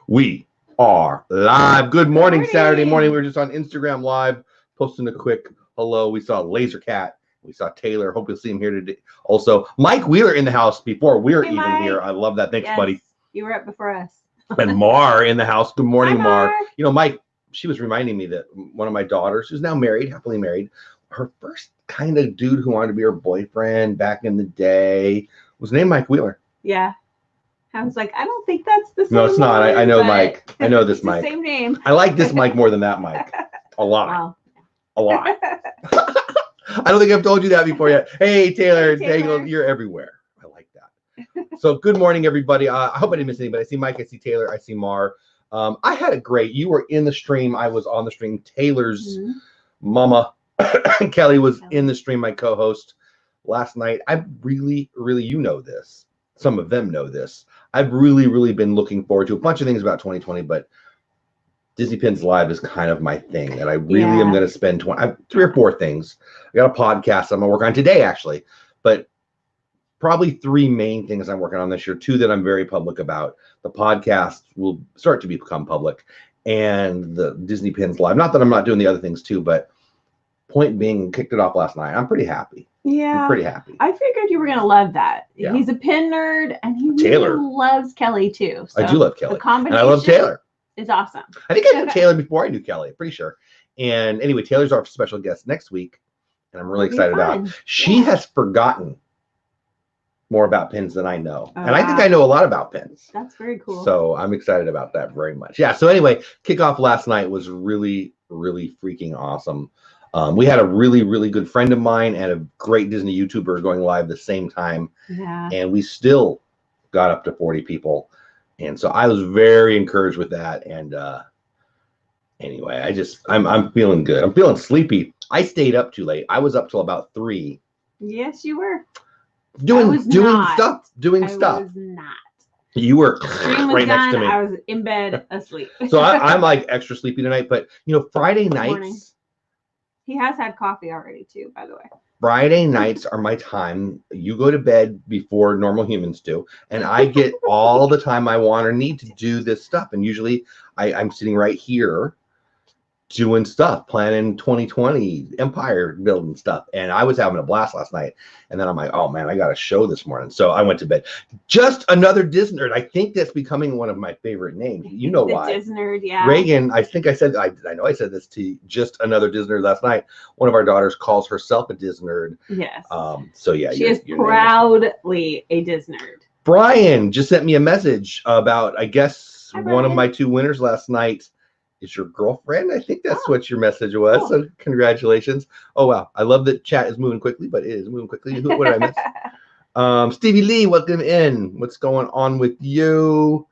We are live. Good morning, Saturday morning. We were just on Instagram Live posting a quick hello. We saw Laser Cat. We saw Taylor. Hope you'll see him here today. Also, Mike Wheeler in the house before we're even Mike. here. I love that. Thanks, Yes, buddy. You were up before us. And Mar in the house. Good morning, Hi, Mar. Mar. You know, Mike, she was reminding me that one of my daughters, who's now married, happily married, her first kind of dude who wanted to be her boyfriend back in the day was named Mike Wheeler. Yeah. I was like, I don't think that's the same. No, it's not. I know but Mike. I know this it's the Mike. same name. I like this Mike more than that Mike. A lot. Wow. A lot. I don't think I've told you that before yet. Hey, Taylor. Hey, Taylor. You're everywhere. I like that. So good morning, everybody. I hope I didn't miss anybody. I see Mike. I see Taylor. I see Mar. I had a great, you were in the stream. I was on the stream. Taylor's mama, Kelly, was in the stream, my co-host last night. I really, you know this. Some of them know this. I've really been looking forward to a bunch of things about 2020, but Disney Pins Live is kind of my thing. And I really am going to spend 3 or 4 things. I got a podcast I'm going to work on today, actually. But probably 3 main things I'm working on this year. 2 that I'm very public about. The podcast will start to become public. And the Disney Pins Live. Not that I'm not doing the other things too, but point being, kicked it off last night. I'm pretty happy. Yeah. I'm pretty happy. I figured you were going to love that. Yeah. He's a pin nerd, and he Taylor really loves Kelly, too. So I do love Kelly. The combination and I love Taylor. Is awesome. I think I knew Taylor before I knew Kelly. I'm pretty sure. And anyway, Taylor's our special guest next week. And I'm really excited about it. She has forgotten more about pins than I know. And I think I know a lot about pins. That's very cool. So I'm excited about that very much. Yeah. So anyway, kickoff last night was really freaking awesome. We had a really good friend of mine and a great Disney YouTuber going live the same time. Yeah. And we still got up to 40 people. And so I was very encouraged with that. And anyway, I'm feeling good. I'm feeling sleepy. I stayed up too late. I was up till about 3. Yes, you were. Doing stuff. I was not. You were Stream was right done. next to me. I was in bed asleep. So I'm like extra sleepy tonight. But you know, Friday nights. He has had coffee already too, by the way. Friday nights are my time. You go to bed before normal humans do, and I get all the time I want or need to do this stuff. And usually I'm sitting right here doing stuff, planning 2020 empire building stuff. And I was having a blast last night. And then I'm like, oh man, I got a show this morning. So I went to bed. Just Another Disney Nerd. I think that's becoming one of my favorite names. You know why? Disney Nerd, yeah. Reagan, I think I said, I know I said this to you, Just Another Disney Nerd last night. One of our daughters calls herself a Disney Nerd. Yes. So yeah. She is proudly a Disney Nerd. Brian just sent me a message about, I guess, Hi, one of my 2 winners last night is your girlfriend. I think that's what your message was. Cool. So congratulations. Oh, wow. I love that chat is moving quickly, but it is moving quickly. What did I miss? Stevie Lee, welcome in. What's going on with you?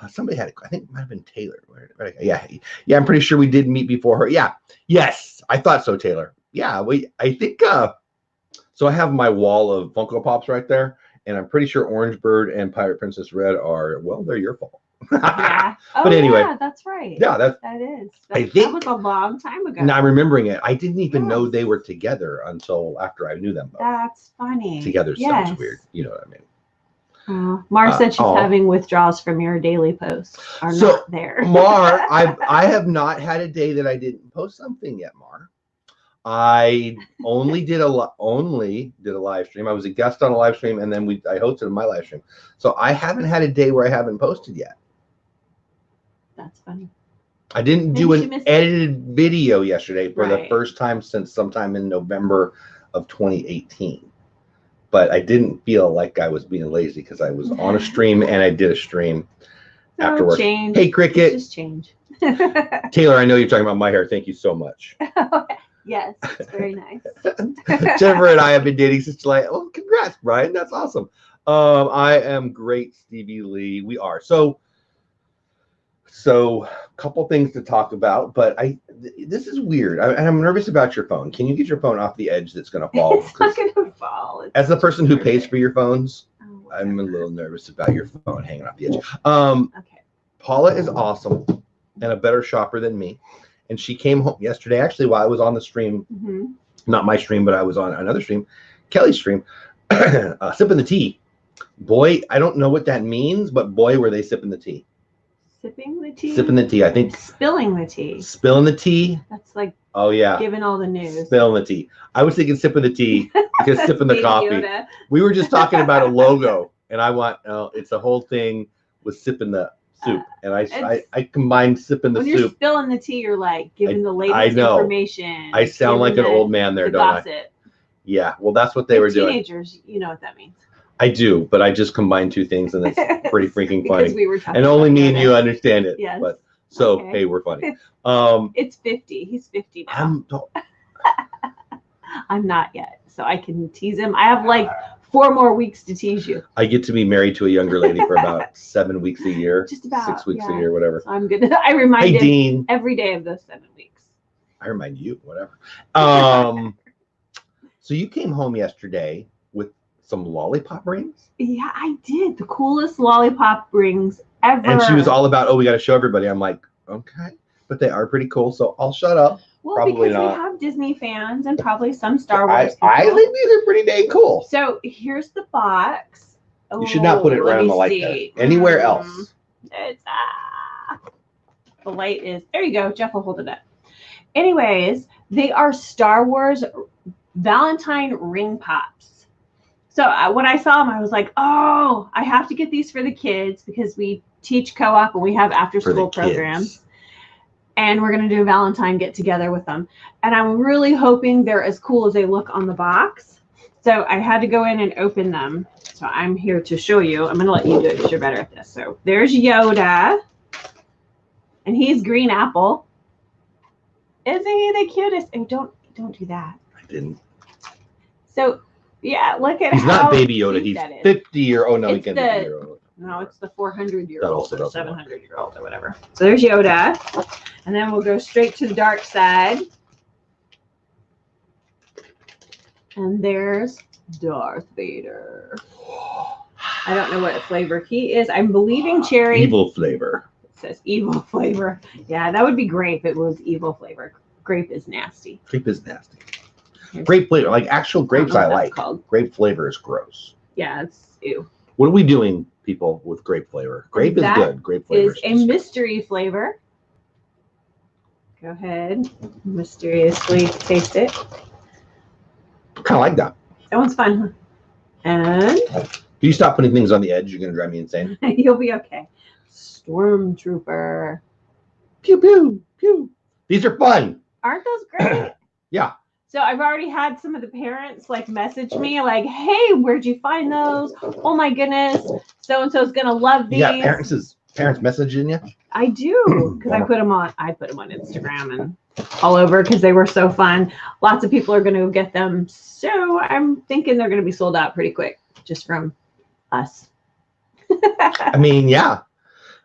Somebody had, I think it might have been Taylor. Yeah. I'm pretty sure we did meet before her. Yeah. Yes. I thought so, Taylor. Yeah. I think, so I have my wall of Funko Pops right there. And I'm pretty sure Orange Bird and Pirate Princess Red are, well, they're your fault. Yeah. But anyway, yeah, that's right. Yeah, that is. That was a long time ago. Now I'm remembering it. I didn't even know they were together until after I knew them both. That's funny. Together sounds weird. You know what I mean? Mar said she's having withdrawals from your daily posts. Are not there. Mar, I have not had a day that I didn't post something yet, Mar. I only did a live stream. I was a guest on a live stream, and then I hosted my live stream. So I haven't had a day where I haven't posted yet. That's funny. I didn't do an edited video yesterday for the first time since sometime in November of 2018. But I didn't feel like I was being lazy because I was on a stream and I did a stream afterwards. Change. Hey, Cricket. Just change. Taylor, I know you're talking about my hair. Thank you so much. Yes, it's very nice. Jennifer and I have been dating since July. Well, congrats, Brian. That's awesome. I am great, Stevie Lee. We are. So a couple things to talk about, but this is weird. I'm nervous about your phone. Can you get your phone off the edge that's going to fall? It's not going to fall. As the person who pays for your phones, I'm a little nervous about your phone hanging off the edge. Okay. Paula is awesome and a better shopper than me. And she came home yesterday, actually, while I was on the stream, not my stream, but I was on another stream, Kelly's stream, sipping the tea. Boy, I don't know what that means, but boy, were they sipping the tea. Sipping the tea? Sipping the tea. I think spilling the tea. Spilling the tea. That's like giving all the news. Spilling the tea. I was thinking sipping the tea because sipping the coffee. Yoda. We were just talking about a logo, and I want it's a whole thing with sipping the soup, and I combined sipping the when soup. You're spilling the tea, you're like giving the latest information. I sound like an old man there, don't gossip. I? Yeah, well, that's what they were doing. Teenagers, you know what that means. I do, but I just combined two things, and it's pretty freaking funny. We were talking and only me and you understand it. Yes. But so hey, we're funny. It's 50. He's 50 now. I'm not yet, so I can tease him. I have like 4 more weeks to tease you. I get to be married to a younger lady for about 7 weeks a year. Just about 6 weeks a year, whatever. So I'm good. I remind him Dean. every day of those 7 weeks. I remind you, whatever. So you came home yesterday with some lollipop rings? Yeah, I did. The coolest lollipop rings ever. And she was all about, we got to show everybody. I'm like, okay, but they are pretty cool. So I'll shut up. Well, probably because not. we have Disney fans and probably some Star Wars I think these are pretty dang cool. So here's the box. You should not put it around the light there. Anywhere else. It's the light is there. You go. Jeff will hold it up. Anyways, they are Star Wars Valentine ring pops. So when I saw them, I was like, oh, I have to get these for the kids because we teach co-op and we have after school programs. And we're going to do a Valentine get together with them. And I'm really hoping they're as cool as they look on the box. So I had to go in and open them. So I'm here to show you. I'm going to let you do it because you're better at this. So there's Yoda. And he's green apple. Isn't he the cutest? Oh, don't do that. I didn't. So, yeah, look at he's not Baby Yoda. He's 50-year-old. No, he can't be 50-year-old. No, it's the 400-year-old or 700-year-old or whatever. So there's Yoda. And then we'll go straight to the dark side. And there's Darth Vader. I don't know what flavor he is. I'm believing cherry. Evil flavor. It says evil flavor. Yeah, that would be grape. It was evil flavor. Grape is nasty. Grape is nasty. Grape flavor, like actual grapes I like. Grape flavor is gross. Yeah, it's ew. What are we doing, people, with grape flavor? Grape is good. Grape flavor is a mystery flavor. Go ahead. Mysteriously taste it. I kind of like that. That one's fun, huh? And can you stop putting things on the edge? You're going to drive me insane. You'll be okay. Stormtrooper. Pew, pew, pew. These are fun. Aren't those great? Yeah. So I've already had some of the parents like message me like, hey, where'd you find those? Oh my goodness. So-and-so's going to love these. Yeah, parents messaging you? I do, because I put them on Instagram and all over because they were so fun. Lots of people are going to get them. So I'm thinking they're going to be sold out pretty quick just from us. I mean, yeah.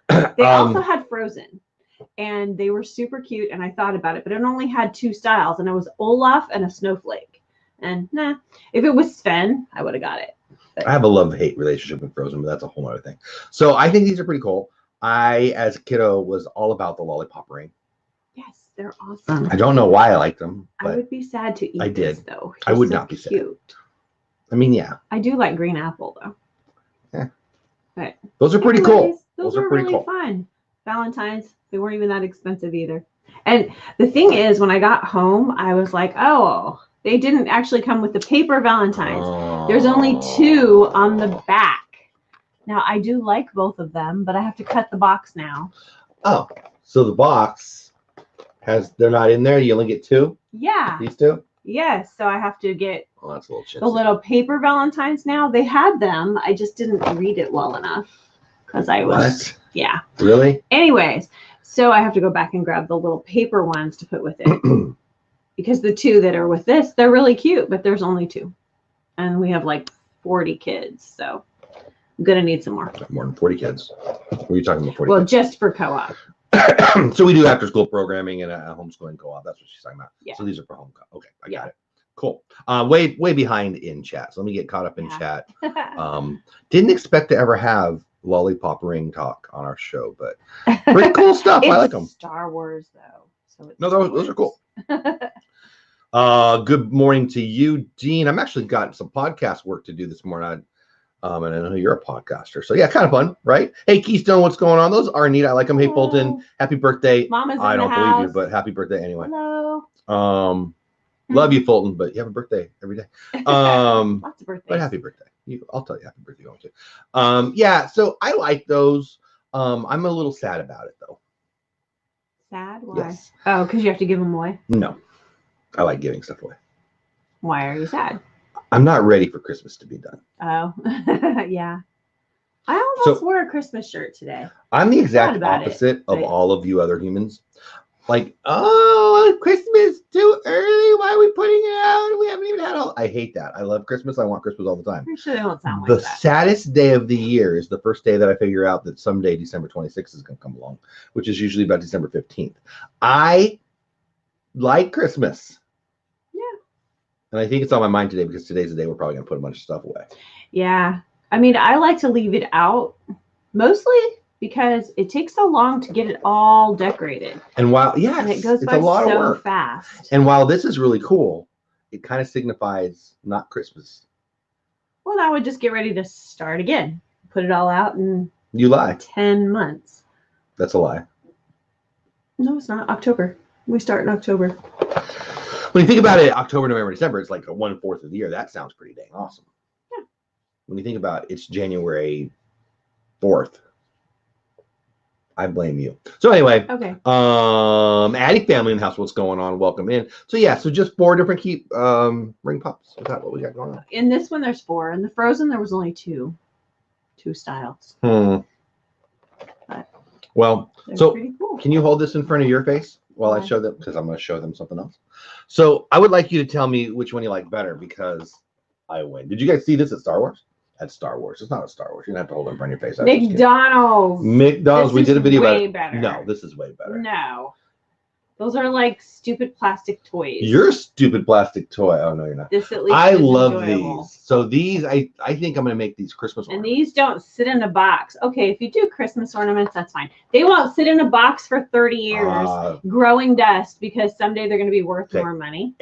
They also had Frozen. And they were super cute, and I thought about it, but it only had 2 styles, and it was Olaf and a snowflake. And if it was Sven, I would have got it. But I have a love-hate relationship with Frozen, but that's a whole other thing. So I think these are pretty cool. I, as a kiddo, was all about the lollipop ring. Yes, they're awesome. I don't know why I liked them. I would be sad to eat this, though. I would not be sad. I mean, yeah. I do like green apple, though. Yeah. But those are pretty cool. Those are pretty really fun. Valentine's. They weren't even that expensive either. And the thing is, when I got home, I was like, oh, they didn't actually come with the paper Valentines. There's only 2 on the back. Now, I do like both of them, but I have to cut the box now. Oh, so the box they're not in there? You only get 2? Yeah. These 2? Yes. So I have to get that's a little the little paper Valentines now. They had them. I just didn't read it well enough because I was. What? Yeah. Really? Anyways. So I have to go back and grab the little paper ones to put with it because the 2 that are with this, they're really cute, but there's only 2 and we have like 40 kids. So I'm going to need some more. More than 40 kids. What are you talking about? 40 well, kids? Just for co-op. So we do after school programming and a homeschooling co-op. That's what she's talking about. Yeah. So these are for home. Okay. I got it. Cool. Way behind in chat. So let me get caught up in chat. Didn't expect to ever have lollipop ring talk on our show, but pretty cool stuff. I like them. Star Wars though, so those are cool. Good morning to you, Dean. I'm actually got some podcast work to do this morning. And I know you're a podcaster. So yeah, kind of fun, right? Hey, Keystone, what's going on? Those are neat. I like them. Hey, Fulton, happy birthday. Mama's in I the don't believe you, house. but happy birthday anyway. Hello. Love you, Fulton, but you have a birthday every day. Lots of birthdays. But happy birthday. I'll tell you happy birthday going to. Yeah, so I like those. I'm a little sad about it though. Sad? Why? Yes. Oh, because you have to give them away? No. I like giving stuff away. Why are you sad? I'm not ready for Christmas to be done. Oh, yeah. I almost wore a Christmas shirt today. I'm the exact opposite of all of you other humans. Like, oh, Christmas too early. Why are we putting it out? We haven't even had all. I hate that. I love Christmas. I want Christmas all the time. I'm sure they don't sound like the that. saddest day of the year is the first day that I figure out that someday December 26th is going to come along, which is usually about December 15th. I like Christmas. Yeah. And I think it's on my mind today because today's the day we're probably going to put a bunch of stuff away. Yeah. I mean, I like to leave it out mostly because it takes so long to get it all decorated. And while, yeah, and it goes by a lot so of work. fast. And while this is really cool, it kind of signifies not Christmas. Well, I would just get ready to start again. Put it all out in You lie. 10 months. That's a lie. No, it's not. October. We start in October. When you think about it, October, November, December, it's like 1/4 of the year. That sounds pretty dang awesome. Yeah. When you think about it, it's January 4th. I blame you. So anyway, okay. Addie family in the house, what's going on? Welcome in. So yeah, so just 4 different ring pops. Is that what we got going on? In this one, there's 4. In the Frozen, there was only 2 styles. Well, so pretty cool. Can you hold this in front of your face while I show them? Because I'm going to show them something else. So I would like you to tell me which one you like better because I win. Did you guys see this at Star Wars? At Star Wars. It's not a Star Wars. You're going to have to hold it in front of your face. McDonald's. McDonald's. We did a video about it. Better. No, this is way better. No. Those are like stupid plastic toys. You're a stupid plastic toy. Oh, no, you're not. This at least I is love enjoyable. these. So these, I think I'm going to make these Christmas ornaments. And these don't sit in a box. Okay, if you do Christmas ornaments, that's fine. They won't sit in a box for 30 years growing dust because someday they're going to be worth more money.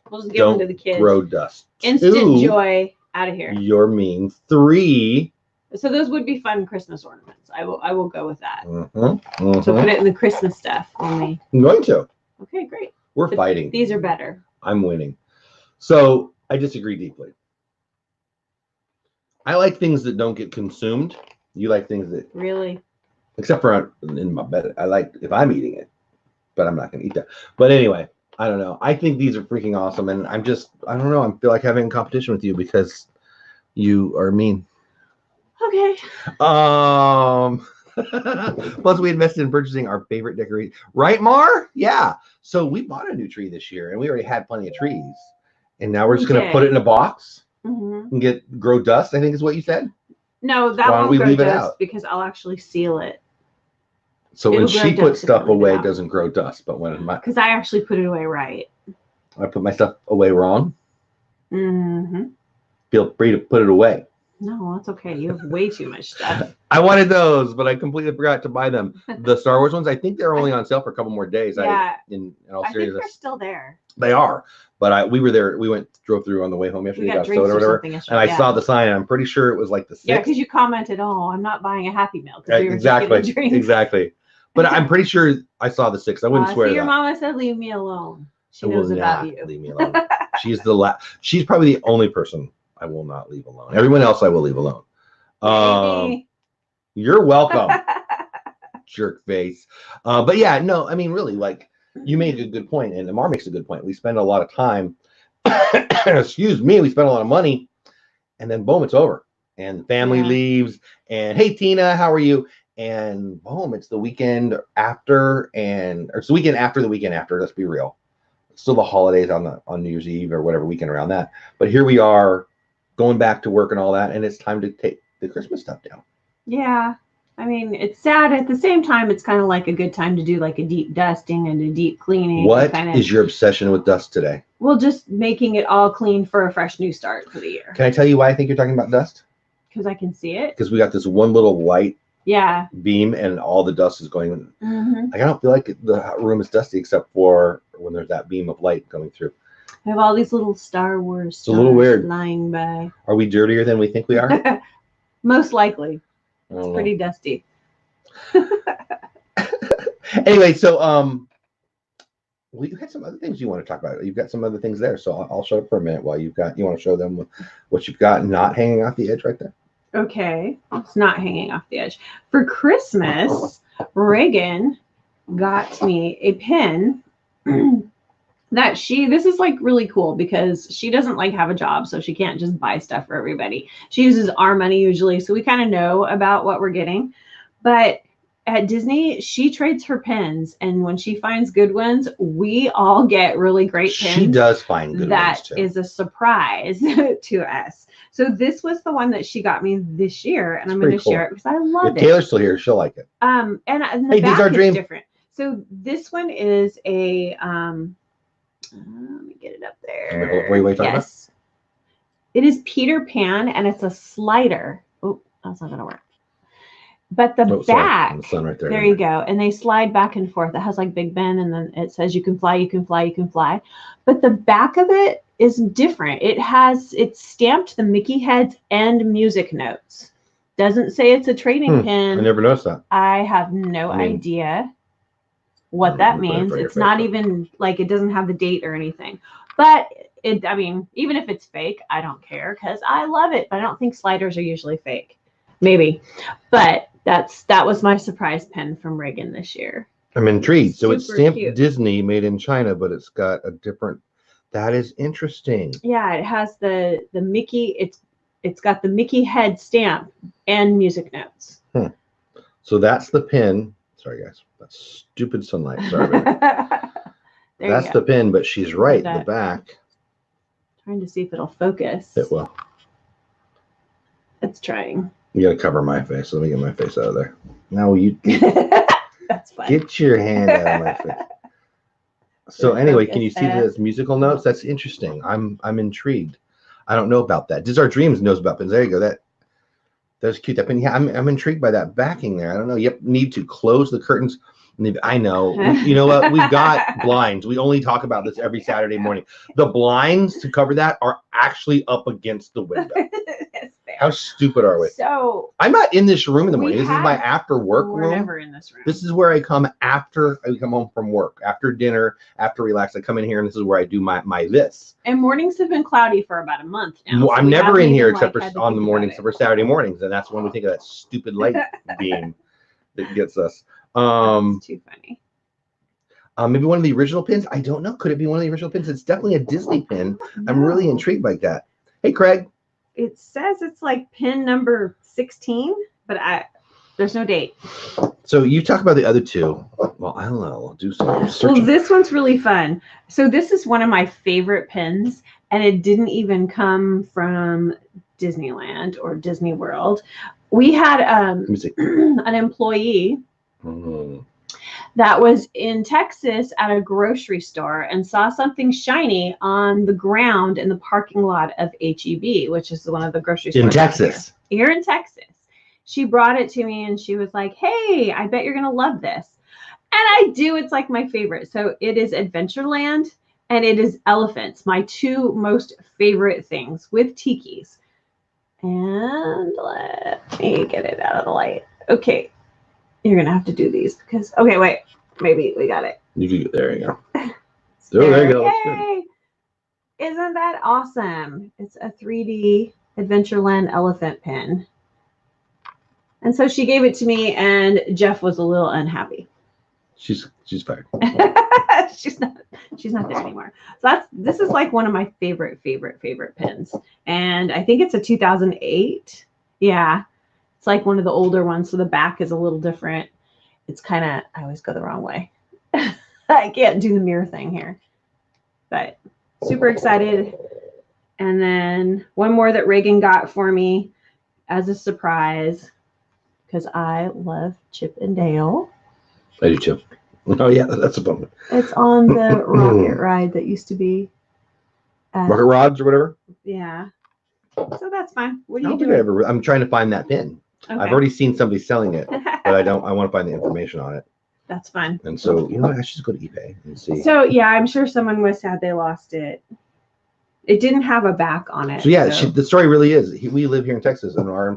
We'll just give them to the kids. Grow dust. Instant 2, joy out of here. You're mean. 3. So those would be fun Christmas ornaments. I will go with that. So put it in the Christmas stuff only. I'm going to. Okay, great. We're fighting. These are better. I'm winning. So I disagree deeply. I like things that don't get consumed. You like things that really, except for in my bed. I like if I'm eating it, but I'm not going to eat that. But anyway, I don't know. I think these are freaking awesome, and I don't know. I feel like having a competition with you because you are mean. Okay. Plus, we invested in purchasing our favorite decoration. Right, Mar? Yeah. So we bought a new tree this year, and we already had plenty of trees. And now we're just going to put it in a box and grow dust, I think is what you said? No, that won't grow dust because I'll actually seal it. So when she puts stuff away, it doesn't grow dust. But when because I actually put it away right. I put my stuff away wrong? Mm-hmm. Feel free to put it away. No, that's okay. You have way too much stuff. I wanted those, but I completely forgot to buy them. The Star Wars ones, I think they're only on sale for a couple more days. Yeah. In all seriousness, I think they're still there. They are, but we were there. We drove through on the way home yesterday. Got soda or whatever, and I saw the sign. I'm pretty sure it was like the 6th. Yeah, because you commented, "Oh, I'm not buying a Happy Meal." Exactly. But I'm pretty sure I saw the 6th. I wouldn't swear. Your mama said, "Leave me alone." She knows about you. Leave me alone. She's She's probably the only person I will not leave alone. Everyone else I will leave alone. You're welcome, jerk face. But yeah, no, I mean, really, like you made a good point, and Amar makes a good point. We spend a lot of time, excuse me, we spend a lot of money, and then boom, it's over, and the family leaves, and hey, Tina, how are you? And boom, it's the weekend after, or it's the weekend after the weekend after. Let's be real, it's still the holidays on New Year's Eve or whatever weekend around that. But here we are, going back to work and all that, and it's time to take the Christmas stuff down. Yeah. I mean, it's sad. At the same time, it's kind of like a good time to do like a deep dusting and a deep cleaning. What is your obsession with dust today? Well, just making it all clean for a fresh new start for the year. Can I tell you why I think you're talking about dust? Because I can see it. Because we got this one little light beam and all the dust is going in. Like, I don't feel like the room is dusty except for when there's that beam of light going through. I have all these little Star Wars It's a little weird. flying by. Are we dirtier than we think we are? Most likely. I don't It's know. pretty dusty. Anyway, so well, you had some other things you want to talk about. You've got some other things there, so I'll shut up for a minute while you want to show them what you've got, not hanging off the edge right there. Okay, it's not hanging off the edge. For Christmas, Reagan got me a pin that this is like really cool because she doesn't like have a job, so she can't just buy stuff for everybody. She uses our money usually, so we kind of know about what we're getting. But at Disney, she trades her pins, and when she finds good ones, we all get really great pins. She does find good ones too. That is a surprise to us. So this was the one that she got me this year, and I'm going to share it because I love it. If Taylor's still here, she'll like it. And the back is different. So this one is a let me get it up there. Yes. It is Peter Pan, and it's a slider. Oh, that's not going to work. But the back, the sun right there you go. And they slide back and forth. It has like Big Ben, and then it says you can fly, you can fly, you can fly. But the back of it is different. It's stamped the Mickey heads and music notes. Doesn't say it's a trading pin. I never noticed that. I have no idea what that means. It's not even like it doesn't have the date or anything. But I mean, even if it's fake, I don't care because I love it. But I don't think sliders are usually fake. Maybe. But that was my surprise pin from Reagan this year. I'm intrigued. So it's stamped Disney, made in China, but it's got a different. That is interesting. Yeah, it has the Mickey. It's got the Mickey head stamp and music notes. So that's the pin. Sorry, guys. That's stupid sunlight. Sorry about that. That's the pin, but she's right. The back. Trying to see if it'll focus. It will. It's trying. You gotta cover my face. Let me get my face out of there. No, you. That's fine. Get your hand out of my face. So anyway, can you see those musical notes? That's interesting. I'm intrigued. I don't know about that. Diz Our Dreams knows about pins. There you go. That's cute. That pin. Yeah, I'm intrigued by that backing there. I don't know. You need to close the curtains. I know. You know what? We've got blinds. We only talk about this every Saturday morning. The blinds to cover that are actually up against the window. How stupid are we? So I'm not in this room in the morning. This is my after work room. We're never in this room. This is where I come after I come home from work, after dinner, after relax. I come in here and this is where I do my this. And mornings have been cloudy for about a month now. So I'm never in here except for on the mornings, for Saturday mornings, and that's when we think of that stupid light beam that gets us. That's too funny. Maybe one of the original pins. I don't know. Could it be one of the original pins? It's definitely a Disney pin. I'm really intrigued by that. Hey, Craig. It says it's like pin number 16, but there's no date. So you talk about the other two. Well, I don't know. I'll do some searching. Well, this one's really fun. So this is one of my favorite pins, and it didn't even come from Disneyland or Disney World. We had an employee that was in Texas at a grocery store and saw something shiny on the ground in the parking lot of HEB, which is one of the grocery stores in Texas. Here in Texas. She brought it to me and she was like, "Hey, I bet you're going to love this." And I do. It's like my favorite. So it is Adventureland and it is elephants, my two most favorite things with tikis. And let me get it out of the light. Okay. You're going to have to do these because, okay, wait. Maybe we got it. There you go. There you go. Yay! Isn't that awesome? It's a 3D Adventureland elephant pin. And so she gave it to me, and Jeff was a little unhappy. She's fired. she's not there anymore. So this is like one of my favorite pins. And I think it's a 2008. Yeah. It's like one of the older ones, so the back is a little different. It's kind of, I always go the wrong way. I can't do the mirror thing here. But super excited. And then one more that Reagan got for me as a surprise because I love Chip and Dale. I do too. Oh, yeah, that's a bummer. It's on the rocket ride that used to be. Rocket rods or whatever? Yeah. So that's fine. What do you do? I'm trying to find that pin. Okay. I've already seen somebody selling it, but I want to find the information on it. That's fine. And so, you know what? I should just go to eBay and see. So, yeah, I'm sure someone was sad they lost it. It didn't have a back on it. So yeah, the story really is, we live here in Texas, and our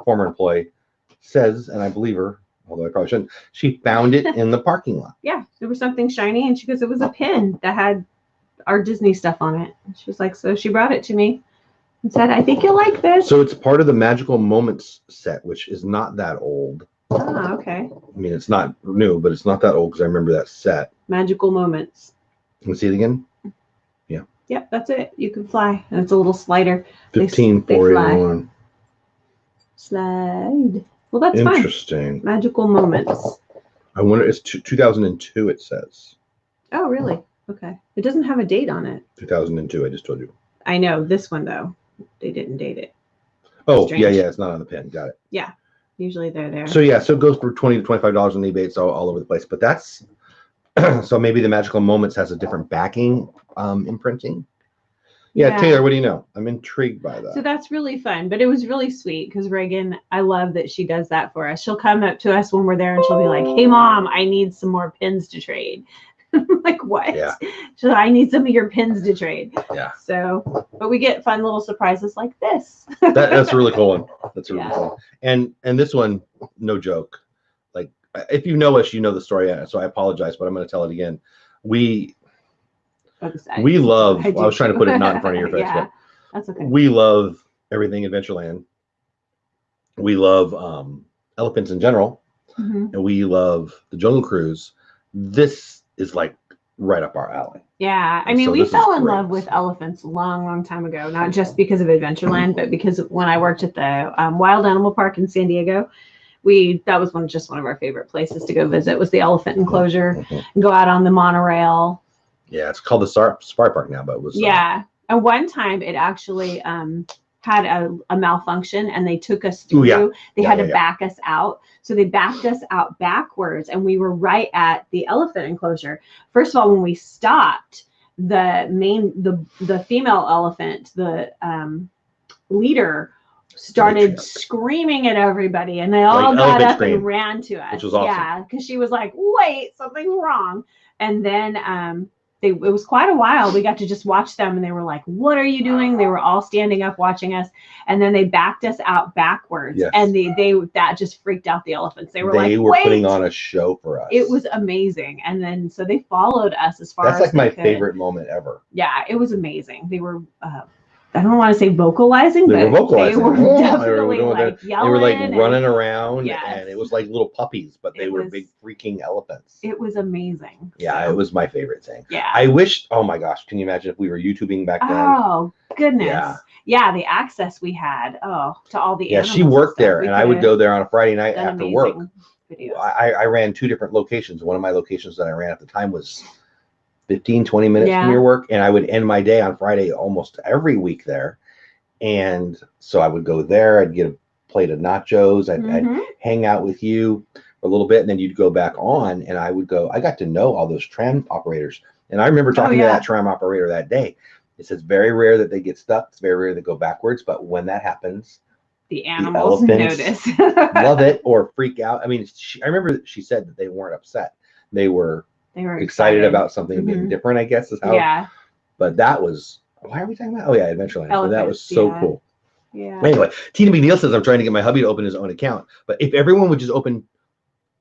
former employee says, and I believe her, although I probably shouldn't, she found it in the parking lot. Yeah, there was something shiny, and she goes, it was a pin that had our Disney stuff on it. And she was like, so she brought it to me and said, I think you'll like this. So it's part of the Magical Moments set, which is not that old. Ah, okay. I mean, it's not new, but it's not that old because I remember that set. Magical Moments. Can we see it again? Yep, that's it. You can fly. And it's a little slider. 15,481. Slide. Well, that's fine. Interesting. Magical Moments. I wonder, it's 2002, it says. Oh, really? Okay. It doesn't have a date on it. 2002, I just told you. I know. This one, though, they didn't date it. Oh, Strange. yeah, it's not on the pin. Got it. Yeah. Usually they're there. So, yeah, so it goes for $20 to $25 on eBay. It's all over the place. But that's, so maybe the Magical Moments has a different backing imprinting. Yeah, Taylor, what do you know? I'm intrigued by that. So that's really fun, but it was really sweet because Reagan, I love that she does that for us. She'll come up to us when we're there and she'll be like, hey, Mom, I need some more pins to trade. I'm like, what? Yeah. She's like, I need some of your pins to trade. Yeah. So, but we get fun little surprises like this. That's a really cool one. That's a really cool one. And this one, no joke. Like, if you know us, you know the story. So I apologize, but I'm going to tell it again. We love, I was trying to put it not in front of your face, but that's okay. We love everything Adventureland. We love elephants in general, and we love the Jungle Cruise. This is like right up our alley. Yeah, I mean, we fell in love with elephants a long, long time ago, not just because of Adventureland, but because when I worked at the Wild Animal Park in San Diego, that was one of our favorite places to go visit was the elephant enclosure and go out on the monorail. Yeah, it's called the Safari Park now, but it was and one time it actually had a malfunction and they took us through. They had to back us out, so they backed us out backwards, and we were right at the elephant enclosure. First of all, when we stopped, the female elephant, the leader, started screaming at everybody, and they all got up and ran to us. Which was awesome. Yeah, because she was like, "Wait, something's wrong," and then it was quite a while. We got to just watch them, and they were like, "What are you doing?" They were all standing up watching us, and then they backed us out backwards, and that just freaked out the elephants. They were putting on a show for us. It was amazing, and then so they followed us as far as that's like my favorite moment ever. Yeah, it was amazing. They were. I don't want to say vocalizing, but they were definitely yelling. They were like running around, and it was like little puppies, but they were big freaking elephants. It was amazing. Yeah, it was my favorite thing. Yeah. I wish, oh my gosh, can you imagine if we were YouTubing back then? Oh, goodness. Yeah, the access we had, to all the animals. Yeah, she worked there, and I would go there on a Friday night after work. Videos. I ran 2 different locations. One of my locations that I ran at the time was 15, 20 minutes from your work, and I would end my day on Friday almost every week there. And so I would go there, I'd get a plate of nachos, I'd hang out with you for a little bit, and then you'd go back on, and I got to know all those tram operators. And I remember talking to that tram operator that day. It says very rare that they get stuck, it's very rare they go backwards, but when that happens, the animals notice. love it or freak out. I mean, I remember that she said that they weren't upset. They were excited about something being different, I guess is how. Yeah. But that was, why are we talking about? Oh yeah, Adventureland. So that was so cool. Yeah. Anyway, Tina McNeil says I'm trying to get my hubby to open his own account, but if everyone would just open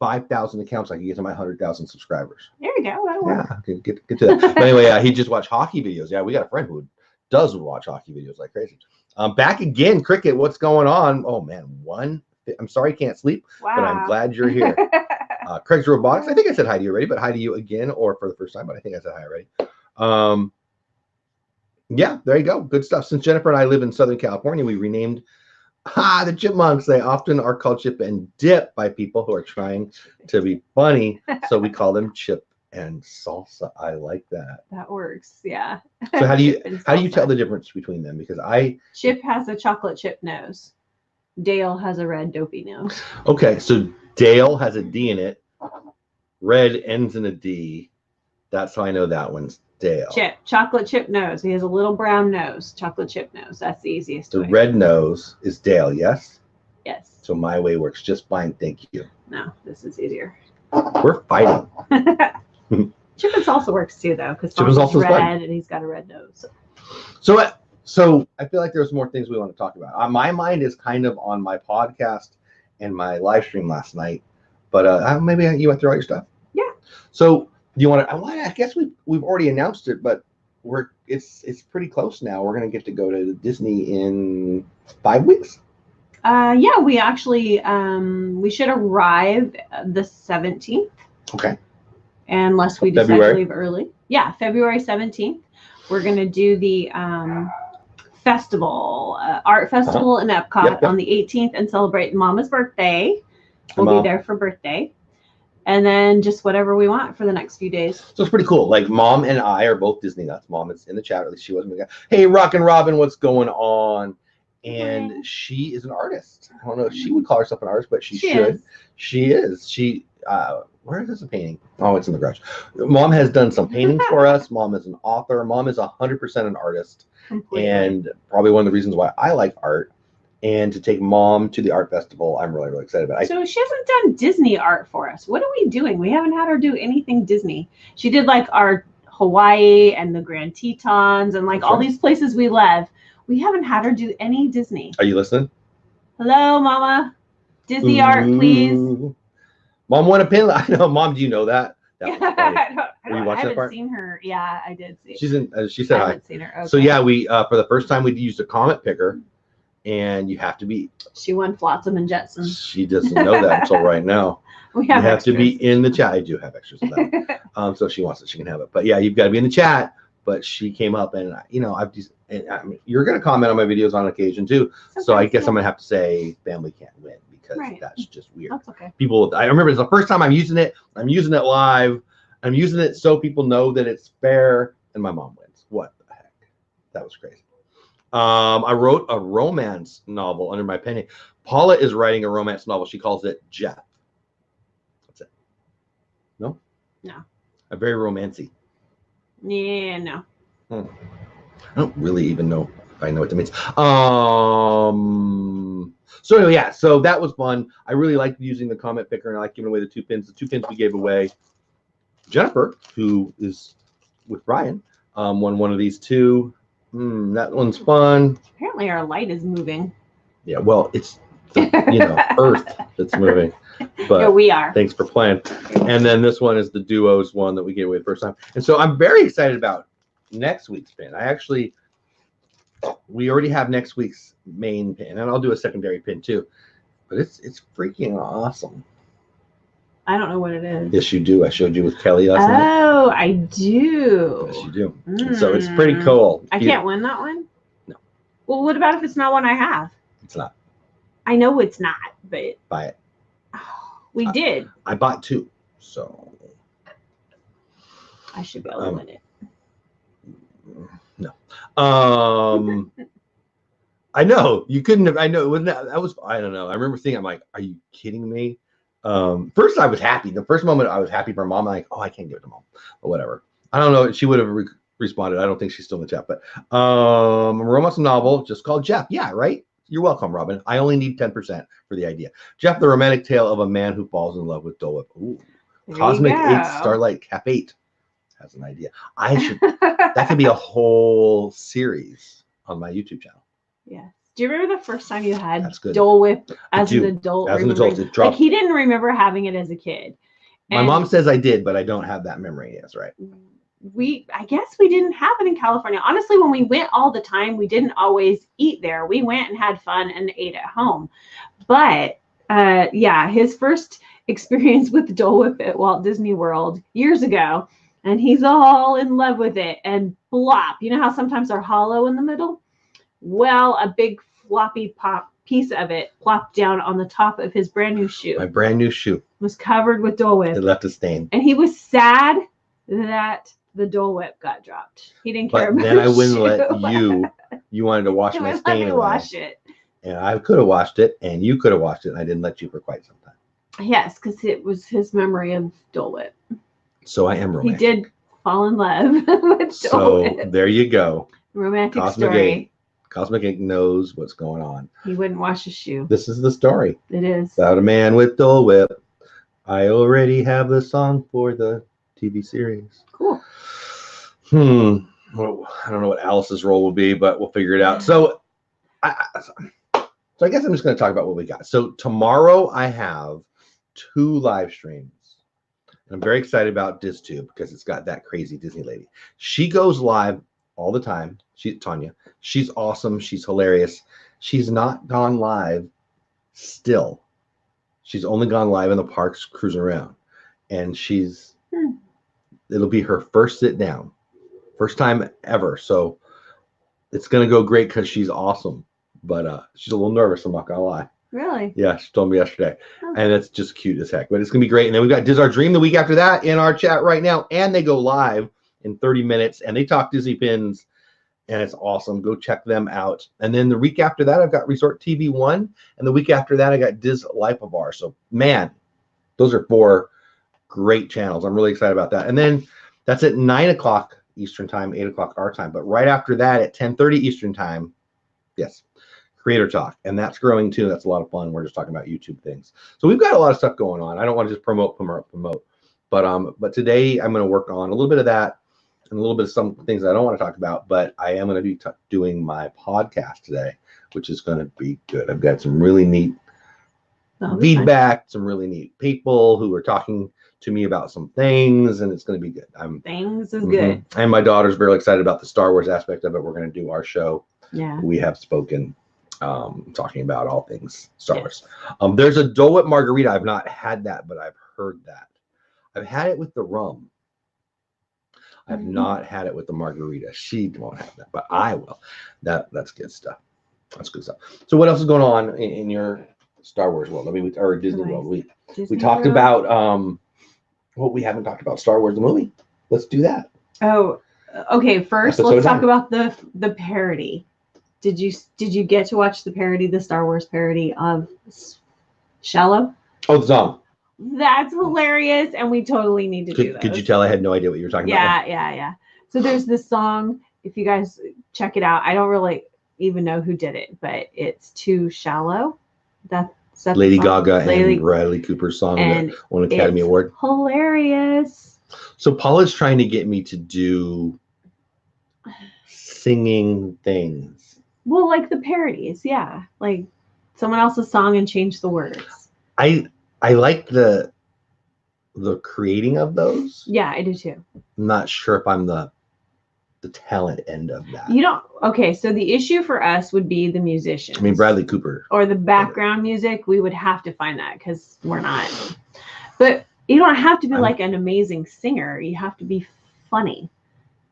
5,000 accounts, I could get to my 100,000 subscribers. There you go. Yeah, get to that. But anyway, he just watched hockey videos. Yeah, we got a friend who does watch hockey videos like crazy. Back again, Cricket. What's going on? Oh man, I'm sorry, can't sleep, but I'm glad you're here. Craig's Robotics. I think I said hi to you already, but hi to you again, or for the first time, but I think I said hi already. Yeah, there you go. Good stuff. Since Jennifer and I live in Southern California, we renamed the chipmunks. They often are called Chip and Dip by people who are trying to be funny. So we call them Chip and Salsa. I like that. That works. Yeah. So how do you tell the difference between them? Because Chip has a chocolate chip nose. Dale has a red dopey nose. Okay, so Dale has a D in it. Red ends in a D. That's how I know that one's Dale. Chip, chocolate chip nose. He has a little brown nose, chocolate chip nose. That's the easiest way. The red nose is Dale, yes? Yes. So my way works just fine, thank you. No, this is easier. We're fighting. Chip and Salsa works too, though, because Chip and Salsa's red fun. and he's got a red nose. So I feel like there's more things we want to talk about. My mind is kind of on my podcast and my live stream last night, but maybe you went through all your stuff. Yeah. So do you want to? I guess we've already announced it, but it's pretty close now. We're gonna get to go to Disney in 5 weeks. Yeah, we actually we should arrive the 17th. Okay. Unless we decide February. to leave early. Yeah, February 17th. We're gonna do the festival, art festival in Epcot on the 18th and celebrate Mama's birthday. We'll be there for birthday. And then just whatever we want for the next few days. So it's pretty cool. Like Mom and I are both Disney nuts. Mom is in the chat, or at least she wasn't. Hey, Rockin' Robin, what's going on? And she is an artist. I don't know if she would call herself an artist, but she should. Is. She is. Where is this a painting? Oh, it's in the garage. Mom has done some paintings for us. Mom is an author. Mom is 100% an artist. Completely. And probably one of the reasons why I like art. And to take Mom to the art festival, I'm really, really excited about it. So she hasn't done Disney art for us. What are we doing? We haven't had her do anything Disney. She did like our Hawaii and the Grand Tetons and like all these places we love. We haven't had her do any Disney. Are you listening? Hello, Mama. Disney art, please. Mom won a pin. I know, Mom. Do you know that? I haven't seen her. Yeah, I did see. She's in. She said I haven't seen her. Okay. So yeah, we for the first time we used a comet picker, and you have to be. She won Flotsam and Jetsam. She doesn't know that until right now. We have to be in the chat. I do have extras of that. So if she wants it, she can have it. But yeah, you've got to be in the chat. But she came up, and I've just. And you're going to comment on my videos on occasion too. Okay, so I guess I'm going to have to say family can't win because that's just weird. That's okay. People, I remember it's the first time I'm using it. I'm using it live. I'm using it so people know that it's fair, and my mom wins. What the heck? That was crazy. I wrote a romance novel under my pen name. Paula is writing a romance novel. She calls it Jeff. That's it. No? No. A very romancy. Yeah, no. I don't really even know if I know what that means. So anyway, yeah, so that was fun. I really liked using the comment picker, and I like giving away the 2 pins. The 2 pins we gave away. Jennifer, who is with Brian, won one of these 2. That one's fun. Apparently our light is moving. Yeah, well, it's the, Earth that's moving. But yeah, we are. Thanks for playing. And then this one is the duos one that we gave away the first time. And so I'm very excited about next week's pin. We already have next week's main pin, and I'll do a secondary pin too. But it's freaking awesome. I don't know what it is. Yes, you do. I showed you with Kelly last night. Oh, I do. Yes, you do. And so it's pretty cool. I can't win that one? No. Well, what about if it's not one I have? It's not. I know it's not, but buy it. We did. I bought 2, so I should be able to win it. No. I know you couldn't have. I know it wasn't. That was. I don't know. I remember thinking, I'm like, are you kidding me? First, I was happy. The first moment, I was happy for Mom. I'm like, oh, I can't give it to Mom, or whatever. I don't know. She would have responded. I don't think she's still in the chat. But a romance novel just called Jeff. Yeah, right. You're welcome, Robin. I only need 10% for the idea. Jeff, the romantic tale of a man who falls in love with Dole Whip. Ooh, Cosmic 8 Starlight Cap 8 has an idea. That could be a whole series on my YouTube channel. Yes. Do you remember the first time you had good. Dole Whip as an adult? As an adult, it dropped. Like he didn't remember having it as a kid. My mom says I did, but I don't have that memory. Yes, right. I guess we didn't have it in California. Honestly, when we went all the time, we didn't always eat there. We went and had fun and ate at home. But yeah, his first experience with Dole Whip at Walt Disney World years ago, and he's all in love with it. And flop, you know how sometimes they're hollow in the middle? Well, a big floppy pop piece of it plopped down on the top of his brand new shoe. My brand new shoe was covered with Dole Whip. It left a stain. And he was sad that the Dole Whip got dropped. He didn't care about it. Then I wouldn't let you wanted to wash my stain away. Wash it. And I could have washed it, and you could have washed it, and I didn't let you for quite some time. Yes, because it was his memory of Dole Whip. So I am romantic. He did fall in love with Dole Whip. So there you go. Romantic story. Cosmic Ink knows what's going on. He wouldn't wash his shoe. This is the story. It is. About a man with Dole Whip. I already have the song for the TV series. Cool. well, I don't know what Alice's role will be, but we'll figure it out. So so I guess I'm just going to talk about what we got. So tomorrow I have 2 live streams. And I'm very excited about DisTube because it's got that crazy Disney lady. She goes live all the time. Tanya. She's awesome. She's hilarious. She's not gone live still. She's only gone live in the parks cruising around. And it'll be her first sit down. First time ever. So it's going to go great because she's awesome. But she's a little nervous, I'm not going to lie. Really? Yeah, she told me yesterday. Oh. And it's just cute as heck. But it's going to be great. And then we've got Diz Our Dream the week after that in our chat right now. And they go live in 30 minutes. And they talk Disney pins. And it's awesome. Go check them out. And then the week after that, I've got Resort TV 1. And the week after that, I got Diz Life of Ours. So, man, those are 4 great channels. I'm really excited about that. And then that's at 9 o'clock Eastern time, 8 o'clock our time. But right after that at 10:30 Eastern time, yes, Creator Talk. And that's growing too. That's a lot of fun. We're just talking about YouTube things. So we've got a lot of stuff going on. I don't want to just promote. But today I'm going to work on a little bit of that and a little bit of some things I don't want to talk about. But I am going to be doing my podcast today, which is going to be good. I've got some really neat feedback, some really neat people who are talking to me about some things, and it's going to be good. Things is good. And my daughter's very excited about the Star Wars aspect of it. We're going to do our show. Yeah. We have spoken, talking about all things Star Wars. There's a Dole Whip margarita. I've not had that, but I've heard that. I've had it with the rum. I've not had it with the margarita. She won't have that, but I will. That's good stuff. That's good stuff. So what else is going on in your Star Wars world? Or Disney World. We talked about what we haven't talked about, Star Wars the movie. Let's do that. Oh, okay. First, let's talk about the parody. Did you get to watch the parody, the Star Wars parody of Shallow? Oh, the song. That's hilarious, and we totally need to do that. Could you tell I had no idea what you were talking about? Yeah. So there's this song. If you guys check it out, I don't really even know who did it, but it's Too Shallow. That's Lady Gaga and Bradley Cooper's song that won an Academy Award. Hilarious. So Paula's trying to get me to do singing things. Well, like the parodies, yeah. Like someone else's song and change the words. I like the creating of those. Yeah, I do too. I'm not sure if I'm the talent end of that. Okay, so the issue for us would be the musicians. I mean, Bradley Cooper. Or the background music, we would have to find that because we're not. But you don't have to be like an amazing singer. You have to be funny.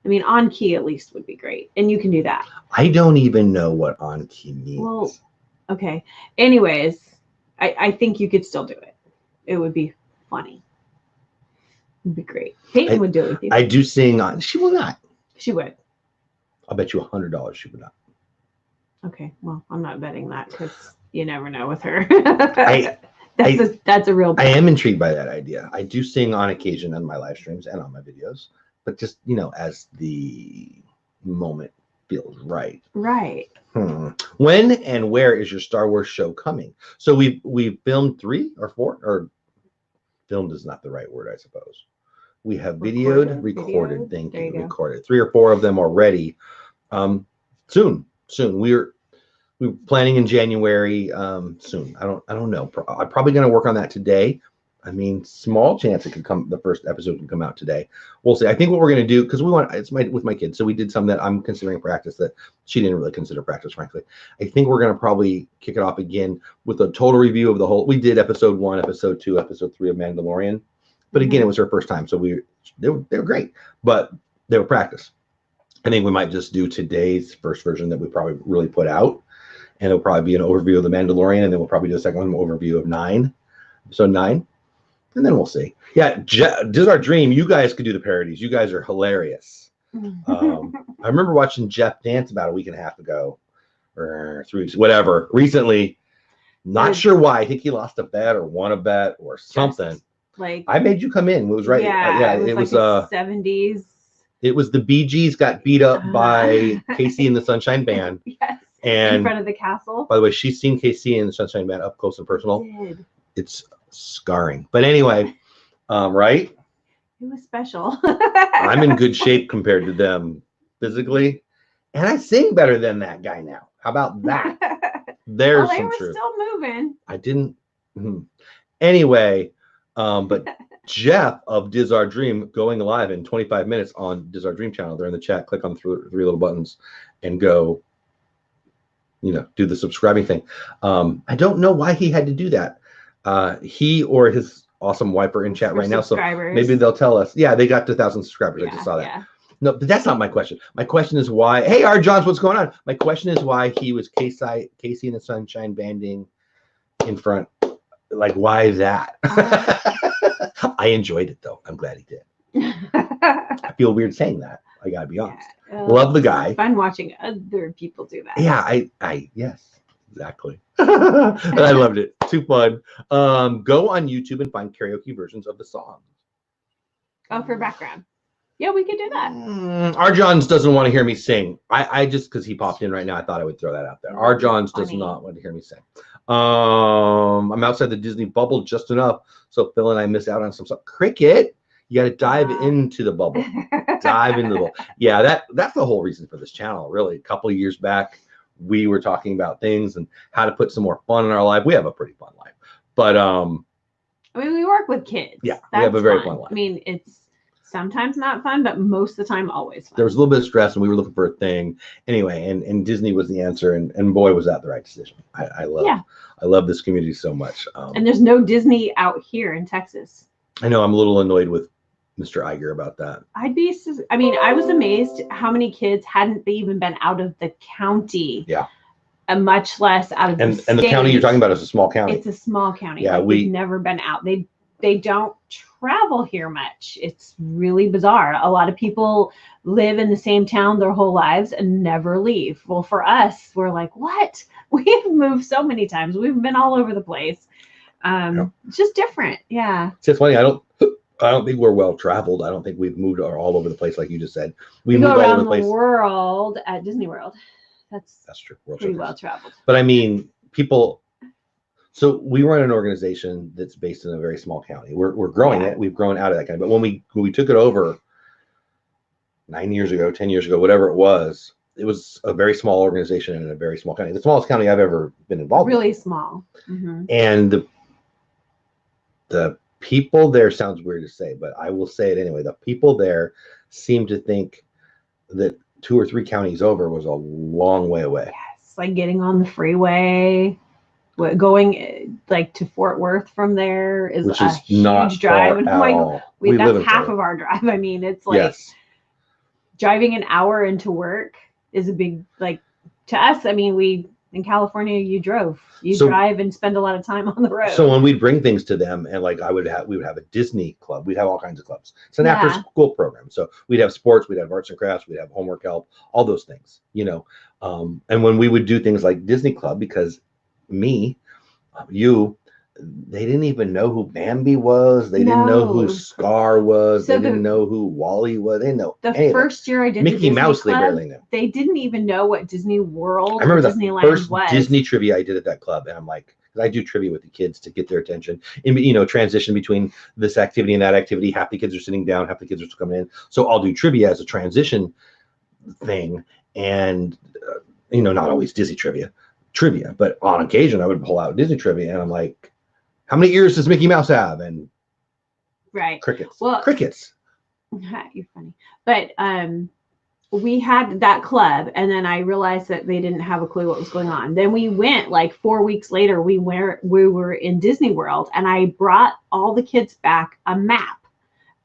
I mean, on key at least would be great. And you can do that. I don't even know what on key means. Well, okay. Anyways, I think you could still do it. It would be funny. It'd be great. Peyton would do it with you. I do sing on. She will not. She would. I'll bet you $100 she would not. Okay, well, I'm not betting that because you never know with her. That's a real bet. I am intrigued by that idea. I do sing on occasion on my live streams and on my videos, but just, as the moment feels right. Right. When and where is your Star Wars show coming? So we've filmed 3 or 4, or filmed is not the right word, I suppose. We have recorded. Thank you. Recorded 3 or 4 of them already. Soon. We're planning in January. Soon. I don't know. I'm probably going to work on that today. I mean, small chance it could come. The first episode can come out today. We'll see. I think what we're going to do, because with my kids, so we did some that I'm considering practice that she didn't really consider practice, frankly. I think we're going to probably kick it off again with a total review of the whole. We did episode 1, episode 2, episode 3 of Mandalorian. But again, it was her first time, so they were great, but they were practice. I think we might just do today's first version that we probably really put out, and it'll probably be an overview of the Mandalorian, and then we'll probably do a second one, overview of episode 9, and then we'll see. Yeah, Diz Our Dream. You guys could do the parodies. You guys are hilarious. I remember watching Jeff dance about a week and a half ago, or 3 weeks, whatever. Recently, not sure why. I think he lost a bet or won a bet or something. Like I made you come in. It was right. It was like 70s. It was the Bee Gees got beat up by Casey and the Sunshine Band. Yes. And in front of the castle. By the way, she's seen Casey and the Sunshine Band up close and personal. It's scarring. But anyway, right? It was special. I'm in good shape compared to them. physically, and I sing better than that guy now. How about that? There's Well, they some were truth. still moving. I didn't. Anyway, but Jeff of Diz Our Dream going live in 25 minutes on Diz Our Dream channel. They're in the chat. Click on the three little buttons and go, do the subscribing thing. I don't know why he had to do that. He or his awesome wife are in chat right now, so maybe they'll tell us. Yeah, they got to 1,000 subscribers. I just saw that. Yeah. No, but that's not my question. My question is why. Hey, R. Johns, what's going on? My question is why he was Casey and the Sunshine banding in front. Like, why that? I enjoyed it though. I'm glad he did. I feel weird saying that. I gotta be honest. Love the guy. Fun watching other people do that. Yeah, I yes, exactly. I loved it. Too fun. Go on YouTube and find karaoke versions of the song. Oh, for background. Yeah, we could do that. R. Johns doesn't want to hear me sing. I just, because he popped in right now, I thought I would throw that out there. R. Johns does not want to hear me sing. I'm outside the Disney bubble just enough so Phil and I miss out on some stuff. Cricket, you got to dive into the bubble. Dive into the bubble. Yeah, that's the whole reason for this channel, really. A couple of years back, we were talking about things and how to put some more fun in our life. We have a pretty fun life. But I mean, we work with kids. Yeah, we have a very fun life. I mean, it's sometimes not fun, but most of the time always fun. There was a little bit of stress and we were looking for a thing. Anyway, and Disney was the answer, and boy, was that the right decision. I love this community so much. And there's no Disney out here in Texas. I know, I'm a little annoyed with Mr. Iger about that. I was amazed how many kids hadn't even been out of the county. Yeah. And much less out of the state. And the county you're talking about is a small county. It's a small county. Yeah, we've never been out. They don't travel here much. It's really bizarre. A lot of people live in the same town their whole lives and never leave. Well, for us, we're like, what? We've moved so many times. We've been all over the place. It's just different. Yeah. It's funny. I don't think we're well traveled. I don't think we've moved all over the place like you just said. We moved all over the place. World at Disney World. That's true. Pretty well traveled. But I mean, people. So we run an organization that's based in a very small county. We're growing it. We've grown out of that county. But when we took it over 9 years ago, 10 years ago, whatever it was a very small organization in a very small county. The smallest county I've ever been involved in. Really small. Mm-hmm. And the people there, sounds weird to say, but I will say it anyway. The people there seem to think that 2 or 3 counties over was a long way away. Yes, like getting on the freeway. Going like to Fort Worth from there is a huge drive. And that's half of our drive. I mean, it's like driving an hour into work is a big, like, to us. I mean, in California, you drive and spend a lot of time on the road. So when we'd bring things to them, and like we would have a Disney club, we'd have all kinds of clubs. It's an after school program. So we'd have sports, we'd have arts and crafts, we'd have homework help, all those things, and when we would do things like Disney Club, because they didn't even know who Bambi was. They didn't know who Scar was. They didn't know who Wally was. They didn't know the first year I did Mickey Mouse. Club, they barely knew. They didn't even know what Disney World. I remember Disneyland the first was. Disney trivia I did at that club, and I'm like, because I do trivia with the kids to get their attention. In transition between this activity and that activity, half the kids are sitting down, half the kids are coming in. So I'll do trivia as a transition thing, and not always Disney trivia, but on occasion I would pull out Disney trivia, and I'm like, how many ears does Mickey Mouse have? And crickets. Well, crickets. You're funny. But we had that club, and then I realized that they didn't have a clue what was going on. Then we went like 4 weeks later. We were in Disney World, and I brought all the kids back a map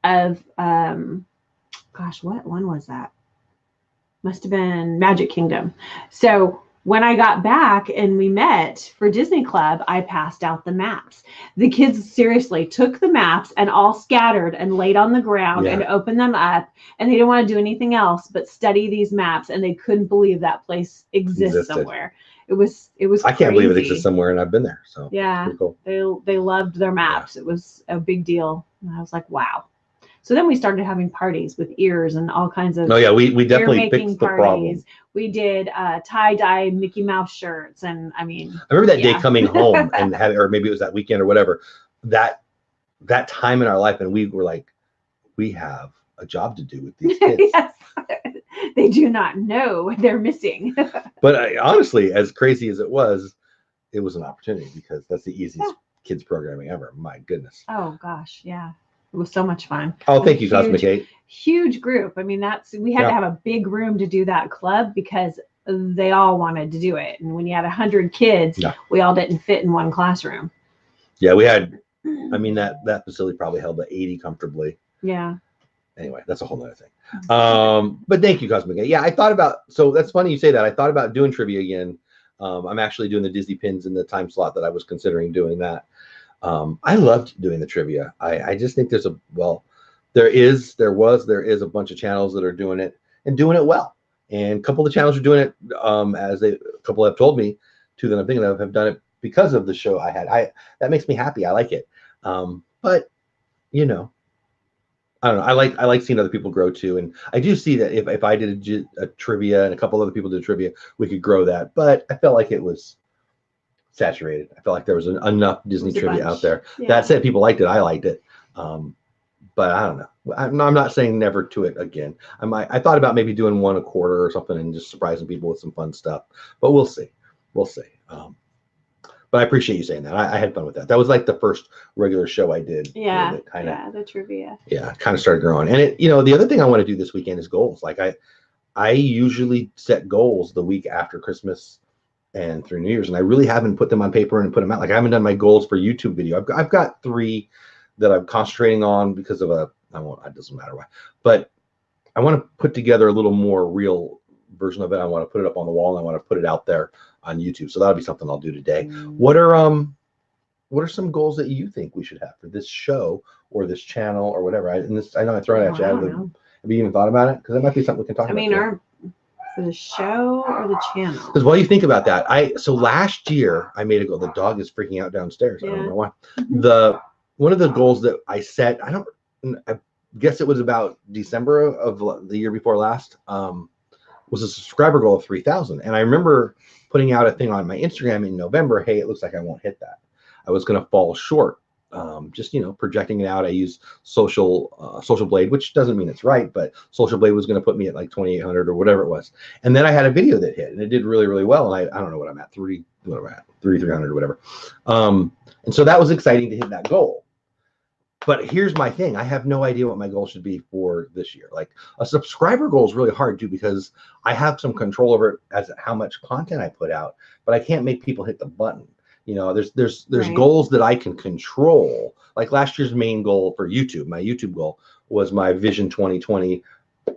of what one was that? Must have been Magic Kingdom. So when I got back and we met for Disney Club, I passed out the maps. The kids seriously took the maps and all scattered and laid on the ground and opened them up. And they didn't want to do anything else but study these maps. And they couldn't believe that place exists somewhere. It was I can't believe it exists somewhere, and I've been there. So yeah, cool. They loved their maps. It was a big deal. And I was like, wow. So then we started having parties with ears and all kinds of. Oh yeah, we definitely fixed the problem. We did tie-dye Mickey Mouse shirts, and I mean. I remember that day coming home and or maybe it was that weekend or whatever. That time in our life, and we were like, we have a job to do with these kids. Yes. they do not know what they're missing. But honestly, as crazy as it was an opportunity because that's the easiest kids programming ever. My goodness. Oh gosh, yeah. It was so much fun. Oh, thank you, Cosmic 8. Huge group. I mean, we had to have a big room to do that club because they all wanted to do it. And when you had 100 kids, we all didn't fit in one classroom. Yeah, we had, I mean, that facility probably held 80 comfortably. Yeah. Anyway, that's a whole other thing. But thank you, Cosmic 8. Yeah, I thought about, so that's funny you say that. I thought about doing trivia again. I'm actually doing the Disney pins in the time slot that I was considering doing that. I loved doing the trivia. I just think there is a bunch of channels that are doing it and doing it well. And a couple of the channels are doing it, a couple have told me, two that I'm thinking of have done it because of the show I had. That makes me happy. I like it. But you know, I don't know. I like seeing other people grow too. And I do see that if I did a trivia and a couple other people did trivia, we could grow that. But I felt like it was saturated. I felt like there was enough Disney trivia out there. Yeah. That said, people liked it. I liked it. But I don't know. I'm not saying never to it again. I thought about maybe doing one a quarter or something and just surprising people with some fun stuff. But we'll see. We'll see. But I appreciate you saying that. I had fun with that. That was like the first regular show I did. Yeah. The trivia. Yeah, kind of started growing. And the other thing I want to do this weekend is goals. Like I usually set goals the week after Christmas and through New Year's, and I really haven't put them on paper and put them out. Like I haven't done my goals for YouTube video. I've got 3 that I'm concentrating on because of it doesn't matter why, but I want to put together a little more real version of it. I want to put it up on the wall and I want to put it out there on YouTube. So that'll be something I'll do today. What are some goals that you think we should have for this show or this channel or whatever? I know I throw it at you. Have you even thought about it? Because that might be something we can talk about. For the show or the channel? Because while you think about that, so last year I made a goal. The dog is freaking out downstairs. I don't know why. One of the goals that I set, I guess it was about December of the year before last, was a subscriber goal of 3,000. And I remember putting out a thing on my Instagram in November. Hey, it looks like I won't hit that. I was going to fall short. Just projecting it out. I used Social Blade, which doesn't mean it's right, but Social Blade was going to put me at like 2,800 or whatever it was. And then I had a video that hit, and it did really, really well. And I don't know what I'm at, 3,300 or whatever. And so that was exciting to hit that goal. But here's my thing. I have no idea what my goal should be for this year. Like a subscriber goal is really hard too, because I have some control over it as how much content I put out, but I can't make people hit the button. There's right. Goals that I can control. Like last year's main goal for YouTube, my YouTube goal was my Vision 2020,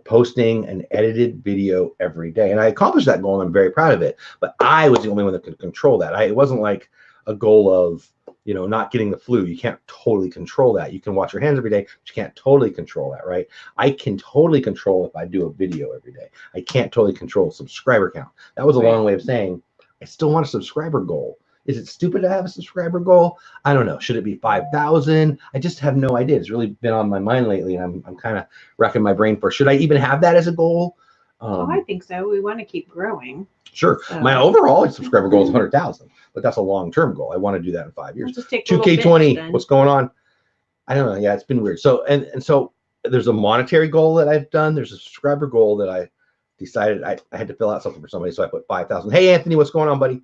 posting an edited video every day. And I accomplished that goal and I'm very proud of it. But I was the only one that could control that. It wasn't like a goal of, not getting the flu. You can't totally control that. You can wash your hands every day, but you can't totally control that, right? I can totally control if I do a video every day. I can't totally control subscriber count. That was a long way of saying I still want a subscriber goal. Is it stupid to have a subscriber goal? I don't know. Should it be 5,000? I just have no idea. It's really been on my mind lately, and I'm kind of racking my brain for, should I even have that as a goal? I think so. We want to keep growing. Sure. So. My overall subscriber goal is 100,000, but that's a long-term goal. I want to do that in 5 years. 2K20, what's going on? I don't know. Yeah, it's been weird. So, and so there's a monetary goal that I've done. There's a subscriber goal that I decided I had to fill out something for somebody. So I put 5,000. Hey, Anthony, what's going on, buddy?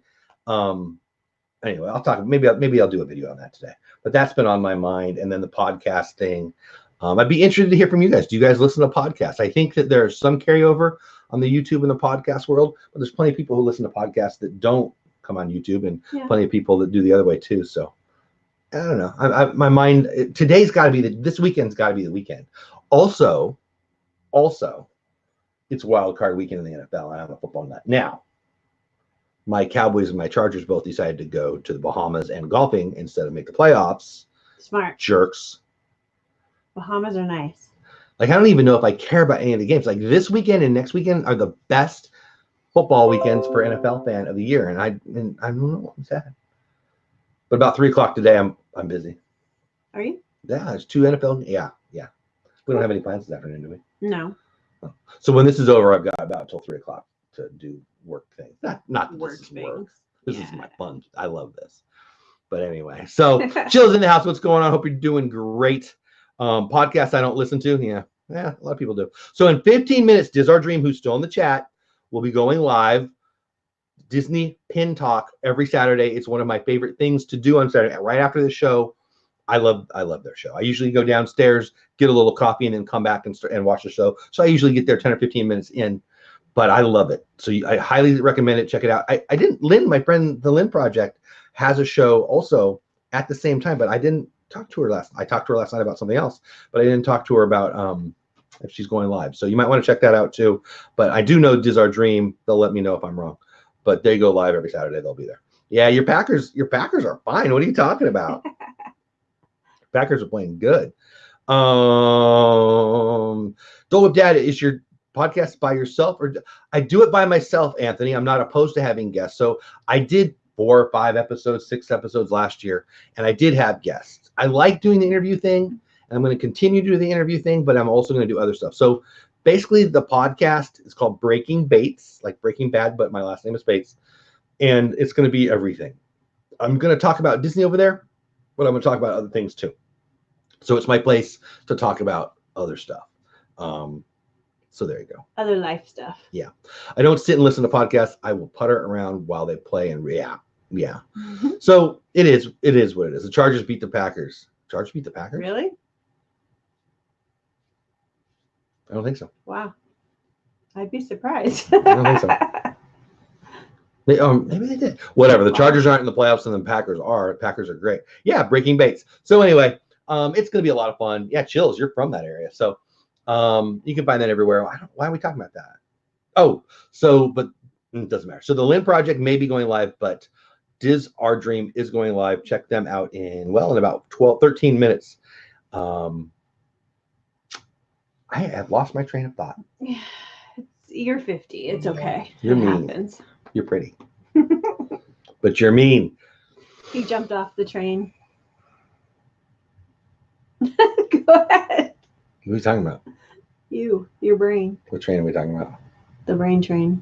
Anyway, I'll talk. Maybe I'll do a video on that today. But that's been on my mind. And then the podcast thing. I'd be interested to hear from you guys. Do you guys listen to podcasts? I think that there's some carryover on the YouTube and the podcast world, but there's plenty of people who listen to podcasts that don't come on YouTube, and plenty of people that do the other way too. So I don't know. My mind today's got to be this weekend's got to be the weekend. Also, it's wild card weekend in the NFL, and I'm a football nut. Now, my Cowboys and my Chargers both decided to go to the Bahamas and golfing instead of make the playoffs. Smart jerks. Bahamas are nice. Like, I don't even know if I care about any of the games. Like, this weekend and next weekend are the best football weekends for NFL fan of the year. And I don't know. I'm sad. But about 3:00 today, I'm busy. Are you? Yeah, there's 2 NFL. Yeah. We don't have any plans this afternoon, do we? No. So when this is over, I've got about till 3:00 to do work things. Not work this is things. work. This is my fun. I love this. But anyway, so Chill's in the house. What's going on? Hope you're doing great. Podcasts I don't listen to. Yeah, Yeah, a lot of people do. So in 15 minutes, Diz Our Dream, who's still in the chat, will be going live. Disney Pin Talk every Saturday. It's one of my favorite things to do on Saturday. Right after the show, I love their show. I usually go downstairs, get a little coffee, and then come back and watch the show. So I usually get there 10 or 15 minutes in, but I love it. So I highly recommend it. Check it out. I didn't. Lynn, my friend, the Lynn Project, has a show also at the same time, but I didn't talk to her last. I talked to her last night about something else, but I didn't talk to her about if she's going live. So you might want to check that out too. But I do know Diz Our Dream. They'll let me know if I'm wrong. But they go live every Saturday. They'll be there. Yeah, your Packers are fine. What are you talking about? Packers are playing good. Dole Whip Dad, is your podcast by yourself? Or I do it by myself, Anthony. I'm not opposed to having guests. So I did 4 or 5 episodes, 6 episodes last year, and I did have guests. I like doing the interview thing, and I'm going to continue to do the interview thing, but I'm also going to do other stuff. So basically, the podcast is called Breaking Bates, like Breaking Bad, but my last name is Bates, and it's going to be everything. I'm going to talk about Disney over there, but I'm going to talk about other things too. So it's my place to talk about other stuff. So there you go. Other life stuff. Yeah. I don't sit and listen to podcasts. I will putter around while they play, and yeah. Mm-hmm. So it is what it is. The Chargers beat the Packers. Chargers beat the Packers? Really? I don't think so. Wow. I'd be surprised. I don't think so. Maybe they did. Whatever. The Chargers aren't in the playoffs, and the Packers are. Packers are great. Yeah, Breaking Bates. So anyway, it's going to be a lot of fun. Yeah, Chills, you're from that area. So you can find that everywhere. Why are we talking about that? Oh, so, but it doesn't matter. So the Lynn Project may be going live, but Diz Our Dream is going live. Check them out in about 13 minutes. I have lost my train of thought. You're 50. It's okay. You're mean. Happens. You're pretty. But you're mean. He jumped off the train. Go ahead. What are you talking about? Your brain. What train are we talking about? The brain train.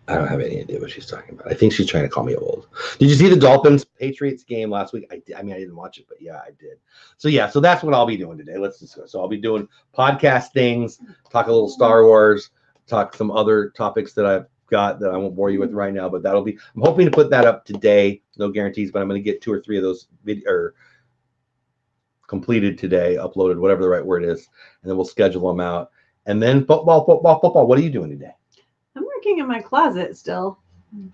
I don't have any idea what she's talking about. I think she's trying to call me old. Did you see the Dolphins Patriots game last week? I mean, I didn't watch it, but yeah, I did. So that's what I'll be doing today. Let's discuss. So I'll be doing podcast things, talk a little Star Wars, talk some other topics that I've got that I won't bore you with right now, but I'm hoping to put that up today. No guarantees, but I'm going to get 2 or 3 of those completed today, uploaded, whatever the right word is, and then we'll schedule them out. And then football. What are you doing today? I'm working in my closet still.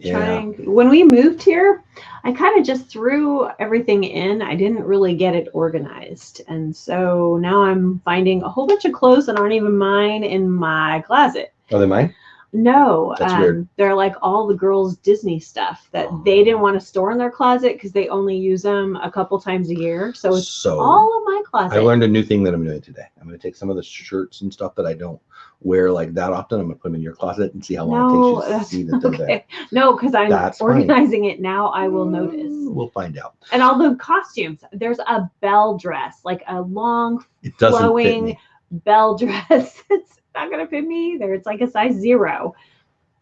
When we moved here, I kind of just threw everything in. I didn't really get it organized. And so now I'm finding a whole bunch of clothes that aren't even mine in my closet. Are they mine? No, that's weird. They're like all the girls' Disney stuff that they didn't want to store in their closet because they only use them a couple times a year. So it's all of my closet. I learned a new thing that I'm doing today. I'm going to take some of the shirts and stuff that I don't wear like that often. I'm going to put them in your closet and see how long it takes you to see that they're there. No, because I'm organizing it now. I will notice. We'll find out. And all the costumes. There's a bell dress, like a long flowing bell dress. It's not going to fit me either. It's like a size 0.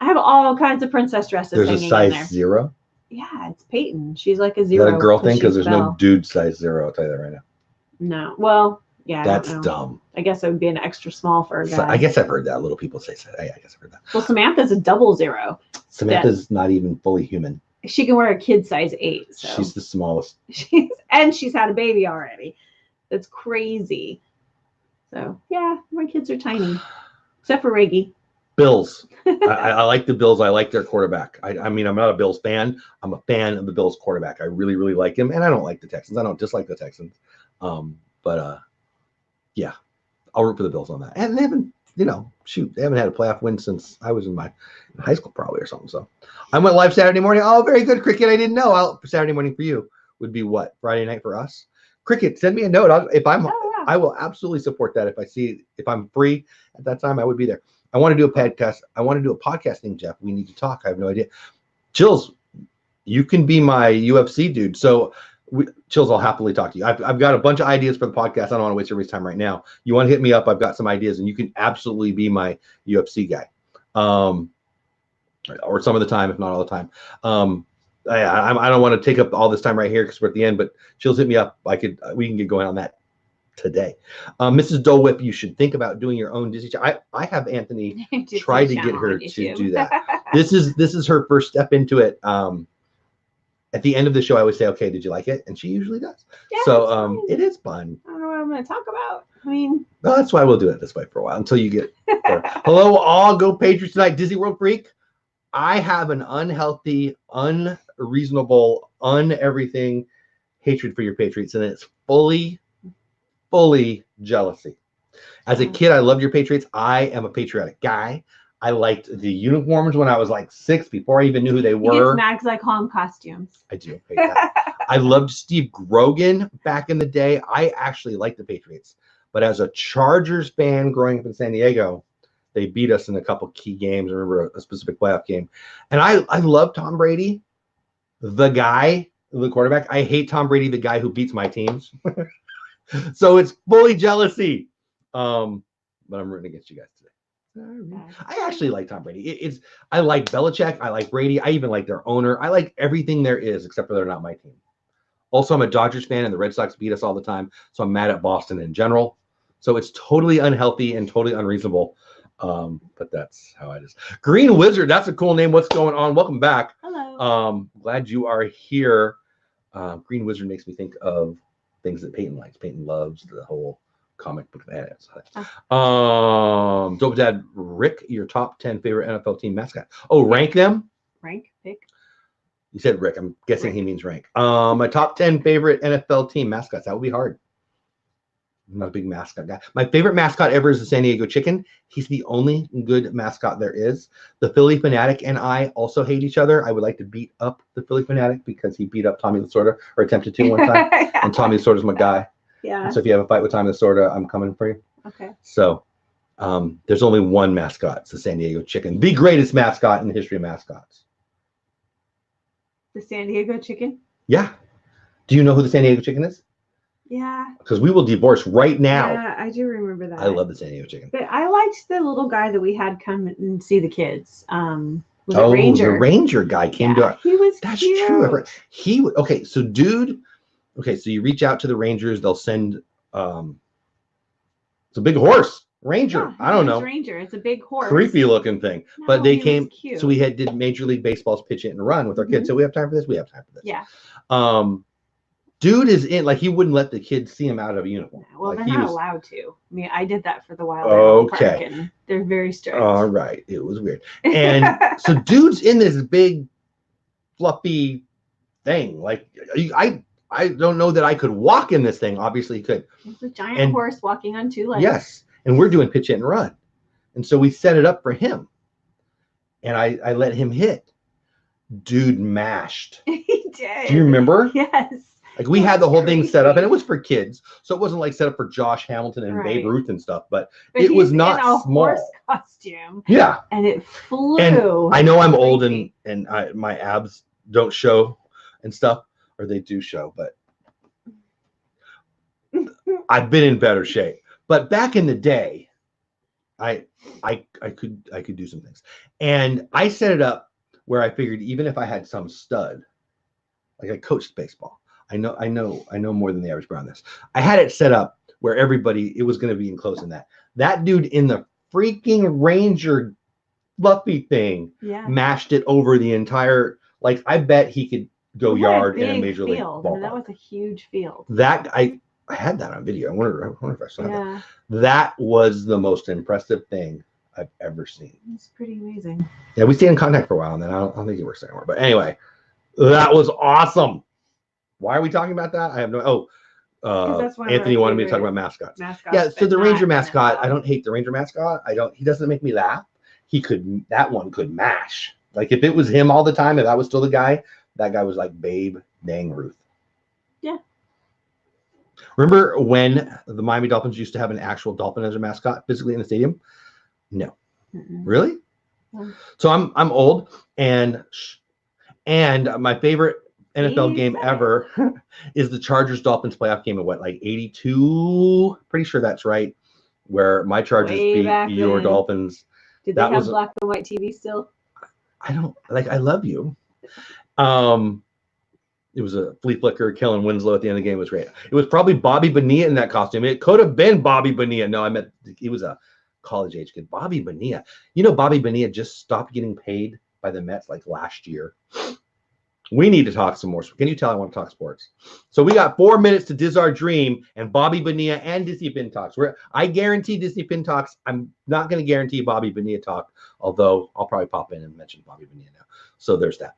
I have all kinds of princess dresses. There's a size 0? Yeah, it's Peyton. She's like a 0. Is that a girl thing? Because there's no dude size 0. I'll tell you that right now. No. Well, yeah. That's dumb. I guess it would be an extra small for a guy. So I guess I've heard that. Little people say that. I guess I've heard that. Well, Samantha's a 00. Samantha's not even fully human. She can wear a kid size 8. So. She's the smallest. She's had a baby already. That's crazy. So, yeah, my kids are tiny. Except for Reggie. Bills. I like the Bills. I like their quarterback. I mean, I'm not a Bills fan. I'm a fan of the Bills quarterback. I really, really like him. And I don't like the Texans. I don't dislike the Texans. Yeah, I'll root for the Bills on that. And they haven't, they haven't had a playoff win since I was in high school probably or something. So I went live Saturday morning. Oh, very good, Cricket. I didn't know. Saturday morning for you would be what? Friday night for us? Cricket, send me a note. I will absolutely support that. If I'm free at that time, I would be there. I want to do a podcast. I want to do a podcast thing, Jeff. We need to talk. I have no idea. Chills, you can be my UFC dude. So Chills, I'll happily talk to you. I've got a bunch of ideas for the podcast. I don't want to waste everybody's time right now. You want to hit me up? I've got some ideas, and you can absolutely be my UFC guy, or some of the time, if not all the time. I don't want to take up all this time right here because we're at the end. But Chills, hit me up. We can get going on that today. Mrs. Dole Whip, you should think about doing your own Disney channel. I have Anthony try to get her to do that. This is her first step into it. At the end of the show, I always say, "Okay, did you like it?" And she usually does. Yeah, so it is fun. I don't know what I'm going to talk about. I mean, well, that's why we'll do it this way for a while until you get there. Hello, all. Go Patriots tonight. Disney World freak. I have an unhealthy, unreasonable, everything hatred for your Patriots, and it's fully jealousy. As a kid, I loved your Patriots. I am a patriotic guy. I liked the uniforms when I was like 6, before I even knew who they were. He gets mad because I call them costumes. I do hate that. I loved Steve Grogan back in the day. I actually liked the Patriots. But as a Chargers fan growing up in San Diego, they beat us in a couple key games. I remember a specific playoff game. And I love Tom Brady, the guy, the quarterback. I hate Tom Brady, the guy who beats my teams. So it's fully jealousy. But I'm rooting against you guys today. I actually like Tom Brady. I like Belichick. I like Brady. I even like their owner. I like everything there is, except for they're not my team. Also, I'm a Dodgers fan, and the Red Sox beat us all the time. So I'm mad at Boston in general. So it's totally unhealthy and totally unreasonable. But that's how it is. Green Wizard, that's a cool name. What's going on? Welcome back. Hello. Glad you are here. Green Wizard makes me think of things that Peyton likes. Peyton loves the whole comic book that is. Dope Dad Rick, your top 10 favorite NFL team mascot. Oh, rank them? Pick. You said Rick. I'm guessing he means rank. My top 10 favorite NFL team mascots. That would be hard. I'm not a big mascot guy. My favorite mascot ever is the San Diego Chicken. He's the only good mascot there is. The Philly Fanatic and I also hate each other. I would like to beat up the Philly Fanatic because he beat up Tommy Lasorda, or attempted to one time. And Tommy Lasorda's my guy. Yeah. So if you have a fight with Tommy Lasorda, I'm coming for you. Okay. So there's only one mascot. It's the San Diego Chicken, the greatest mascot in the history of mascots. The San Diego Chicken? Yeah. Do you know who the San Diego Chicken is? Yeah. Because we will divorce right now. Yeah, I do remember that. I love the San Diego Chicken. But I liked the little guy that we had come and see the kids. Was it Ranger? The Ranger guy came to our. He was That's cute. true. He okay. So dude, okay. So you reach out to the Rangers. They'll send. It's a big horse. Ranger. Yeah, I don't know. Ranger. It's a big horse. Creepy looking thing. No, but they he came. was cute. So we did Major League Baseball's pitch it and run with our kids. So we have time for this. We have time for this. Yeah. Dude is in, like, he wouldn't let the kids see him out of a uniform. Well, like, they're not allowed to. I mean, I did that for the Wild Animal Park, and they're very strict. All right. It was weird. And so dude's in this big fluffy thing. Like, I don't know that I could walk in this thing. Obviously he could. It's a giant horse walking on 2 legs. Yes. And we're doing pitch it and run. And so we set it up for him. And I let him hit. Dude mashed. He did. Do you remember? Yes. Like, we had the whole thing set up, and it was for kids, so it wasn't like set up for Josh Hamilton and Babe Ruth and stuff. But it was not in a small horse costume. Yeah, and it flew. And I know I'm old, and my abs don't show and stuff, or they do show, but I've been in better shape. But back in the day, I could do some things, and I set it up where I figured even if I had some stud, like I coached baseball. I know more than the average bear on this. I had it set up where it was going to be enclosed in that. That dude in the freaking Ranger fluffy thing mashed it over the entire, like, I bet he could go yard in a major league ballpark. And that was a huge field. That I had that on video. I wonder if I still have that. That was the most impressive thing I've ever seen. It's pretty amazing. Yeah, we stayed in contact for a while, and then I don't think he works anymore. But anyway, that was awesome. Why are we talking about that? I have no. Anthony wanted me to talk about mascots. Yeah, so the Ranger mascot. I don't hate the Ranger mascot. He doesn't make me laugh. That one could mash. Like, if it was him all the time, if I was still the guy, that guy was like Babe dang Ruth. Yeah. Remember when the Miami Dolphins used to have an actual dolphin as a mascot physically in the stadium? No. Really? Yeah. So I'm old, and my favorite NFL game ever is the Chargers Dolphins playoff game of like 82. Pretty sure that's right. Where my Chargers beat your Dolphins. Did they have black and white TV still? I don't like. I love you. It was a flea flicker killing Winslow at the end of the game. It was great. It was probably Bobby Bonilla in that costume. It could have been Bobby Bonilla. No, I meant he was a college age kid. Bobby Bonilla. You know, Bobby Bonilla just stopped getting paid by the Mets like last year. We need to talk some more. Can you tell I want to talk sports? So we got 4 minutes to Diz Our Dream and Bobby Bonilla and Disney Pin Talks. I guarantee Disney Pin Talks. I'm not going to guarantee Bobby Bonilla talk, although I'll probably pop in and mention Bobby Bonilla now. So there's that.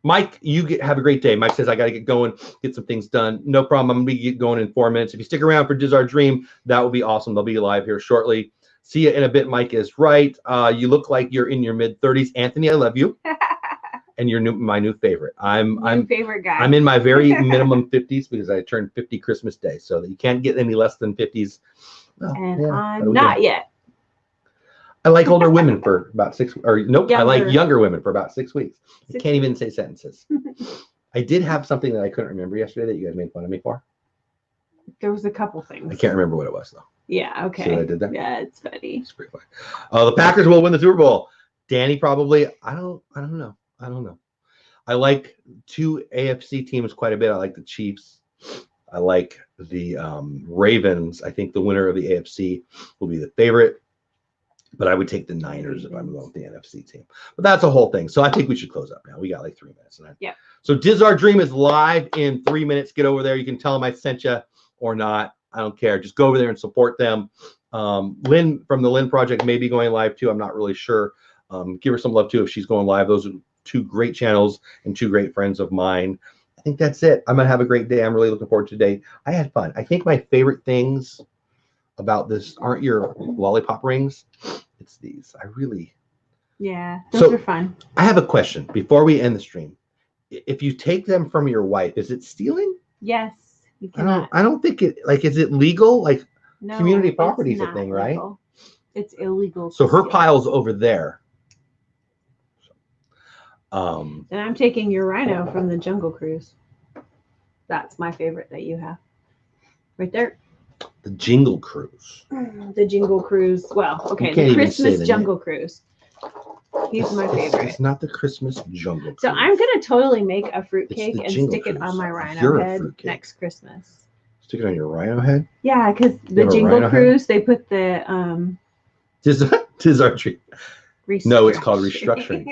Mike, have a great day. Mike says I got to get going, get some things done. No problem. I'm going to get going in 4 minutes. If you stick around for Diz Our Dream, that will be awesome. They'll be live here shortly. See you in a bit. Mike is right. You look like you're in your mid-30s. Anthony, I love you. And you're my new favorite. I'm favorite guy. I'm in my very minimum 50s because I turned 50 Christmas Day, so that you can't get any less than 50s. Well, and yeah, I'm not yet. I like older women for about 6 or nope. Younger. I like younger women for about 6 weeks. I can't even say sentences. I did have something that I couldn't remember yesterday that you guys made fun of me for. There was a couple things. I can't remember what it was though. Yeah. Okay. See what I did there? Yeah, it's funny. It's pretty funny. The Packers will win the Super Bowl. Danny probably. I don't know. I like 2 AFC teams quite a bit. I like the Chiefs. I like the Ravens. I think the winner of the AFC will be the favorite. But I would take the Niners if I'm going with the NFC team. But that's a whole thing. So I think we should close up now. We got like 3 minutes. Yeah. So Diz Our Dream is live in 3 minutes. Get over there. You can tell them I sent you or not. I don't care. Just go over there and support them. Lynn from the Lynn Project may be going live too. I'm not really sure. Give her some love too if she's going live. Those are 2 great channels and 2 great friends of mine. I think that's it. I'm gonna have a great day. I'm really looking forward to today. I had fun. I think my favorite things about this aren't your lollipop rings. It's these. Yeah, those are fun. I have a question before we end the stream. If you take them from your wife, is it stealing? Yes, you cannot. I don't think it. Like, is it legal? Like, no, community property is a thing, right? legal. It's illegal. So her pile's over there. And I'm taking your rhino from the Jungle Cruise. That's my favorite that you have. Right there. The Jingle Cruise. The Jingle Cruise. Well, okay, the Christmas Jungle Cruise. He's my favorite. It's not the Christmas Jungle Cruise. So I'm going to totally make a fruitcake and stick it on my rhino head next Christmas. Stick it on your rhino head? Yeah, because the Jingle Cruise, they put the... Tis our treat. No, it's called restructuring.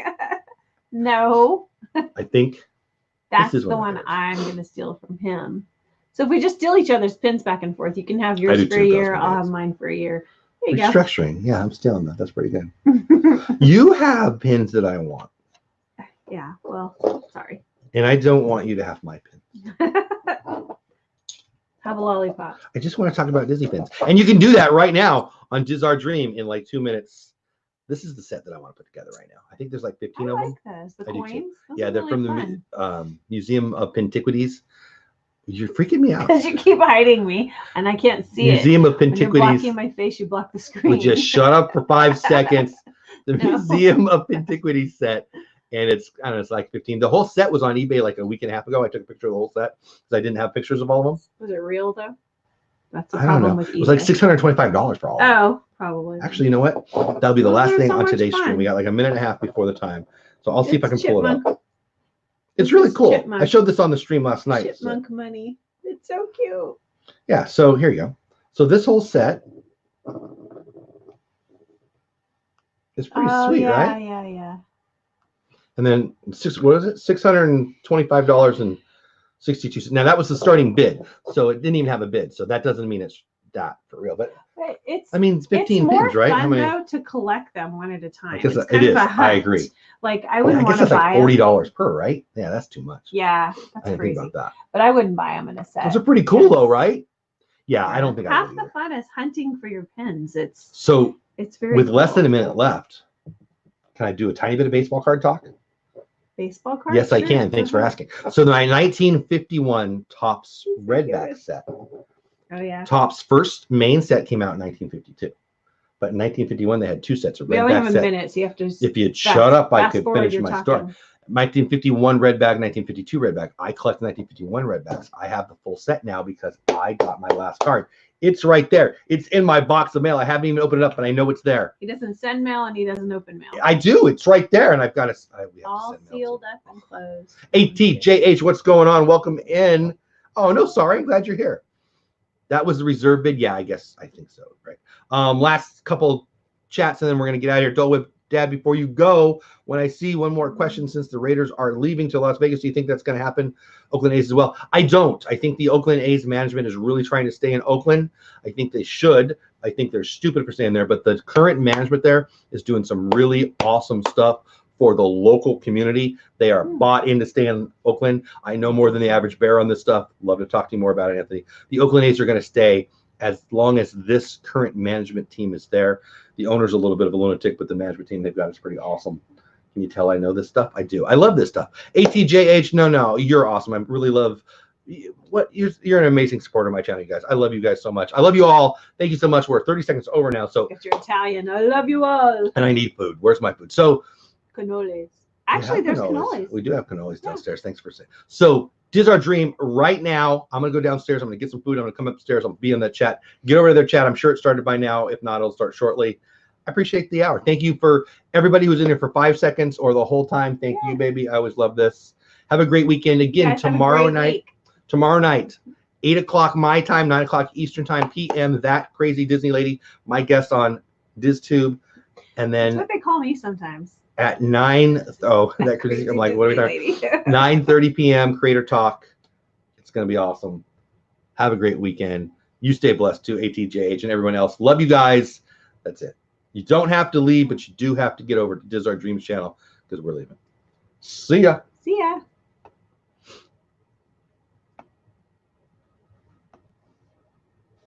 No. I think that's the one I'm going to steal from him. So if we just steal each other's pins back and forth, you can have yours for a year, I'll have mine for a year. There you restructuring. Go. Yeah, I'm stealing that. That's pretty good. You have pins that I want. Yeah, well, sorry. And I don't want you to have my pins. Have a lollipop. I just want to talk about Disney pins. And you can do that right now on Diz Our Dream in like 2 minutes. This is the set that I want to put together right now. I think there's like 15 of them. I like those. The coins? Yeah, they're really from the Museum of Pintiquities. You're freaking me out. Because you keep hiding me and I can't see Museum of Pintiquities. When you're blocking my face, you block the screen. Would just shut up for 5 seconds. The Museum of Pintiquities set. And it's, I don't know, it's like 15. The whole set was on eBay like a week and a half ago. I took a picture of the whole set because I didn't have pictures of all of them. Was it real though? That's the I don't know. with eBay. It was like $625 for all of them. Oh, probably. Actually, you know what? That'll be the last thing on today's stream. We got like a minute and a half before the time. So I'll see if I can pull it up. It's really cool. Chipmunk. I showed this on the stream last night. Chipmunk money. It's so cute. Yeah, so here you go. So this whole set is pretty sweet, right? Yeah. And then what is it? $625.62. Now that was the starting bid, so it didn't even have a bid. So that doesn't mean it's that for real. But it's 15 pins, right? How many? Though, to collect them one at a time. I guess it is. I agree. Like I wouldn't want to buy. Like $40 per, right? Yeah, that's too much. Yeah, that's I didn't crazy. think about that. But I wouldn't buy them in a set. Those are pretty cool though, right? Yeah, I don't think half the fun is hunting for your pins. It's very with less than a minute left. Can I do a tiny bit of baseball card talk? Baseball card? Yes, I can. Thanks for asking. So my 1951 Topps Redback set. Oh yeah. Topps first main set came out in 1952. But in 1951, they had 2 sets of Redback. We only have a minute, so you have to. If you'd shut up, I could finish my story. 1951 red bag, 1952 red bag. I collect 1951 red bags. I have the full set now because I got my last card. It's right there. It's in my box of mail. I haven't even opened it up, but I know it's there. He doesn't send mail and he doesn't open mail. I do. It's right there, and I've got it. All sealed up and closed. ATJH, what's going on? Welcome in. Oh, no, sorry. Glad you're here. That was the reserve bid. Yeah, I think so. Right. Last couple chats, and then we're going to get out of here. Dole Whip, Dad, before you go, when I see one more question, since the Raiders are leaving to Las Vegas, do you think that's going to happen? Oakland A's as well? I don't. I think the Oakland A's management is really trying to stay in Oakland. I think they should. I think they're stupid for staying there, but the current management there is doing some really awesome stuff for the local community. They are bought in to stay in Oakland. I know more than the average bear on this stuff. Love to talk to you more about it, Anthony. The Oakland A's are going to stay as long as this current management team is there. The owner's a little bit of a lunatic, but the management team they've got is pretty awesome. Can you tell I know this stuff? I do. I love this stuff. ATJH, no, you're awesome. I really love what you're an amazing supporter of my channel, you guys. I love you guys so much. I love you all. Thank you so much. We're 30 seconds over now. So if you're Italian, I love you all. And I need food. Where's my food? So cannolis. Actually, there's cannolis. We do have cannolis downstairs. Thanks for saying. So Diz Our Dream right now. I'm going to go downstairs. I'm going to get some food. I'm going to come upstairs. I'll be in that chat. Get over to their chat. I'm sure it started by now. If not, it'll start shortly. I appreciate the hour. Thank you for everybody who's in here for 5 seconds or the whole time. Thank you, baby. I always love this. Have a great weekend. Again, tomorrow night, 8 o'clock my time, 9 o'clock Eastern time, PM, That Crazy Disney Lady, my guest on DizTube. And then that's what they call me sometimes. At 9, that crazy. I'm like, what are we talking? 9:30 p.m. Creator Talk. It's going to be awesome. Have a great weekend. You stay blessed too, ATJH and everyone else. Love you guys. That's it. You don't have to leave, but you do have to get over to Diz Our Dreams channel because we're leaving. See ya. See ya.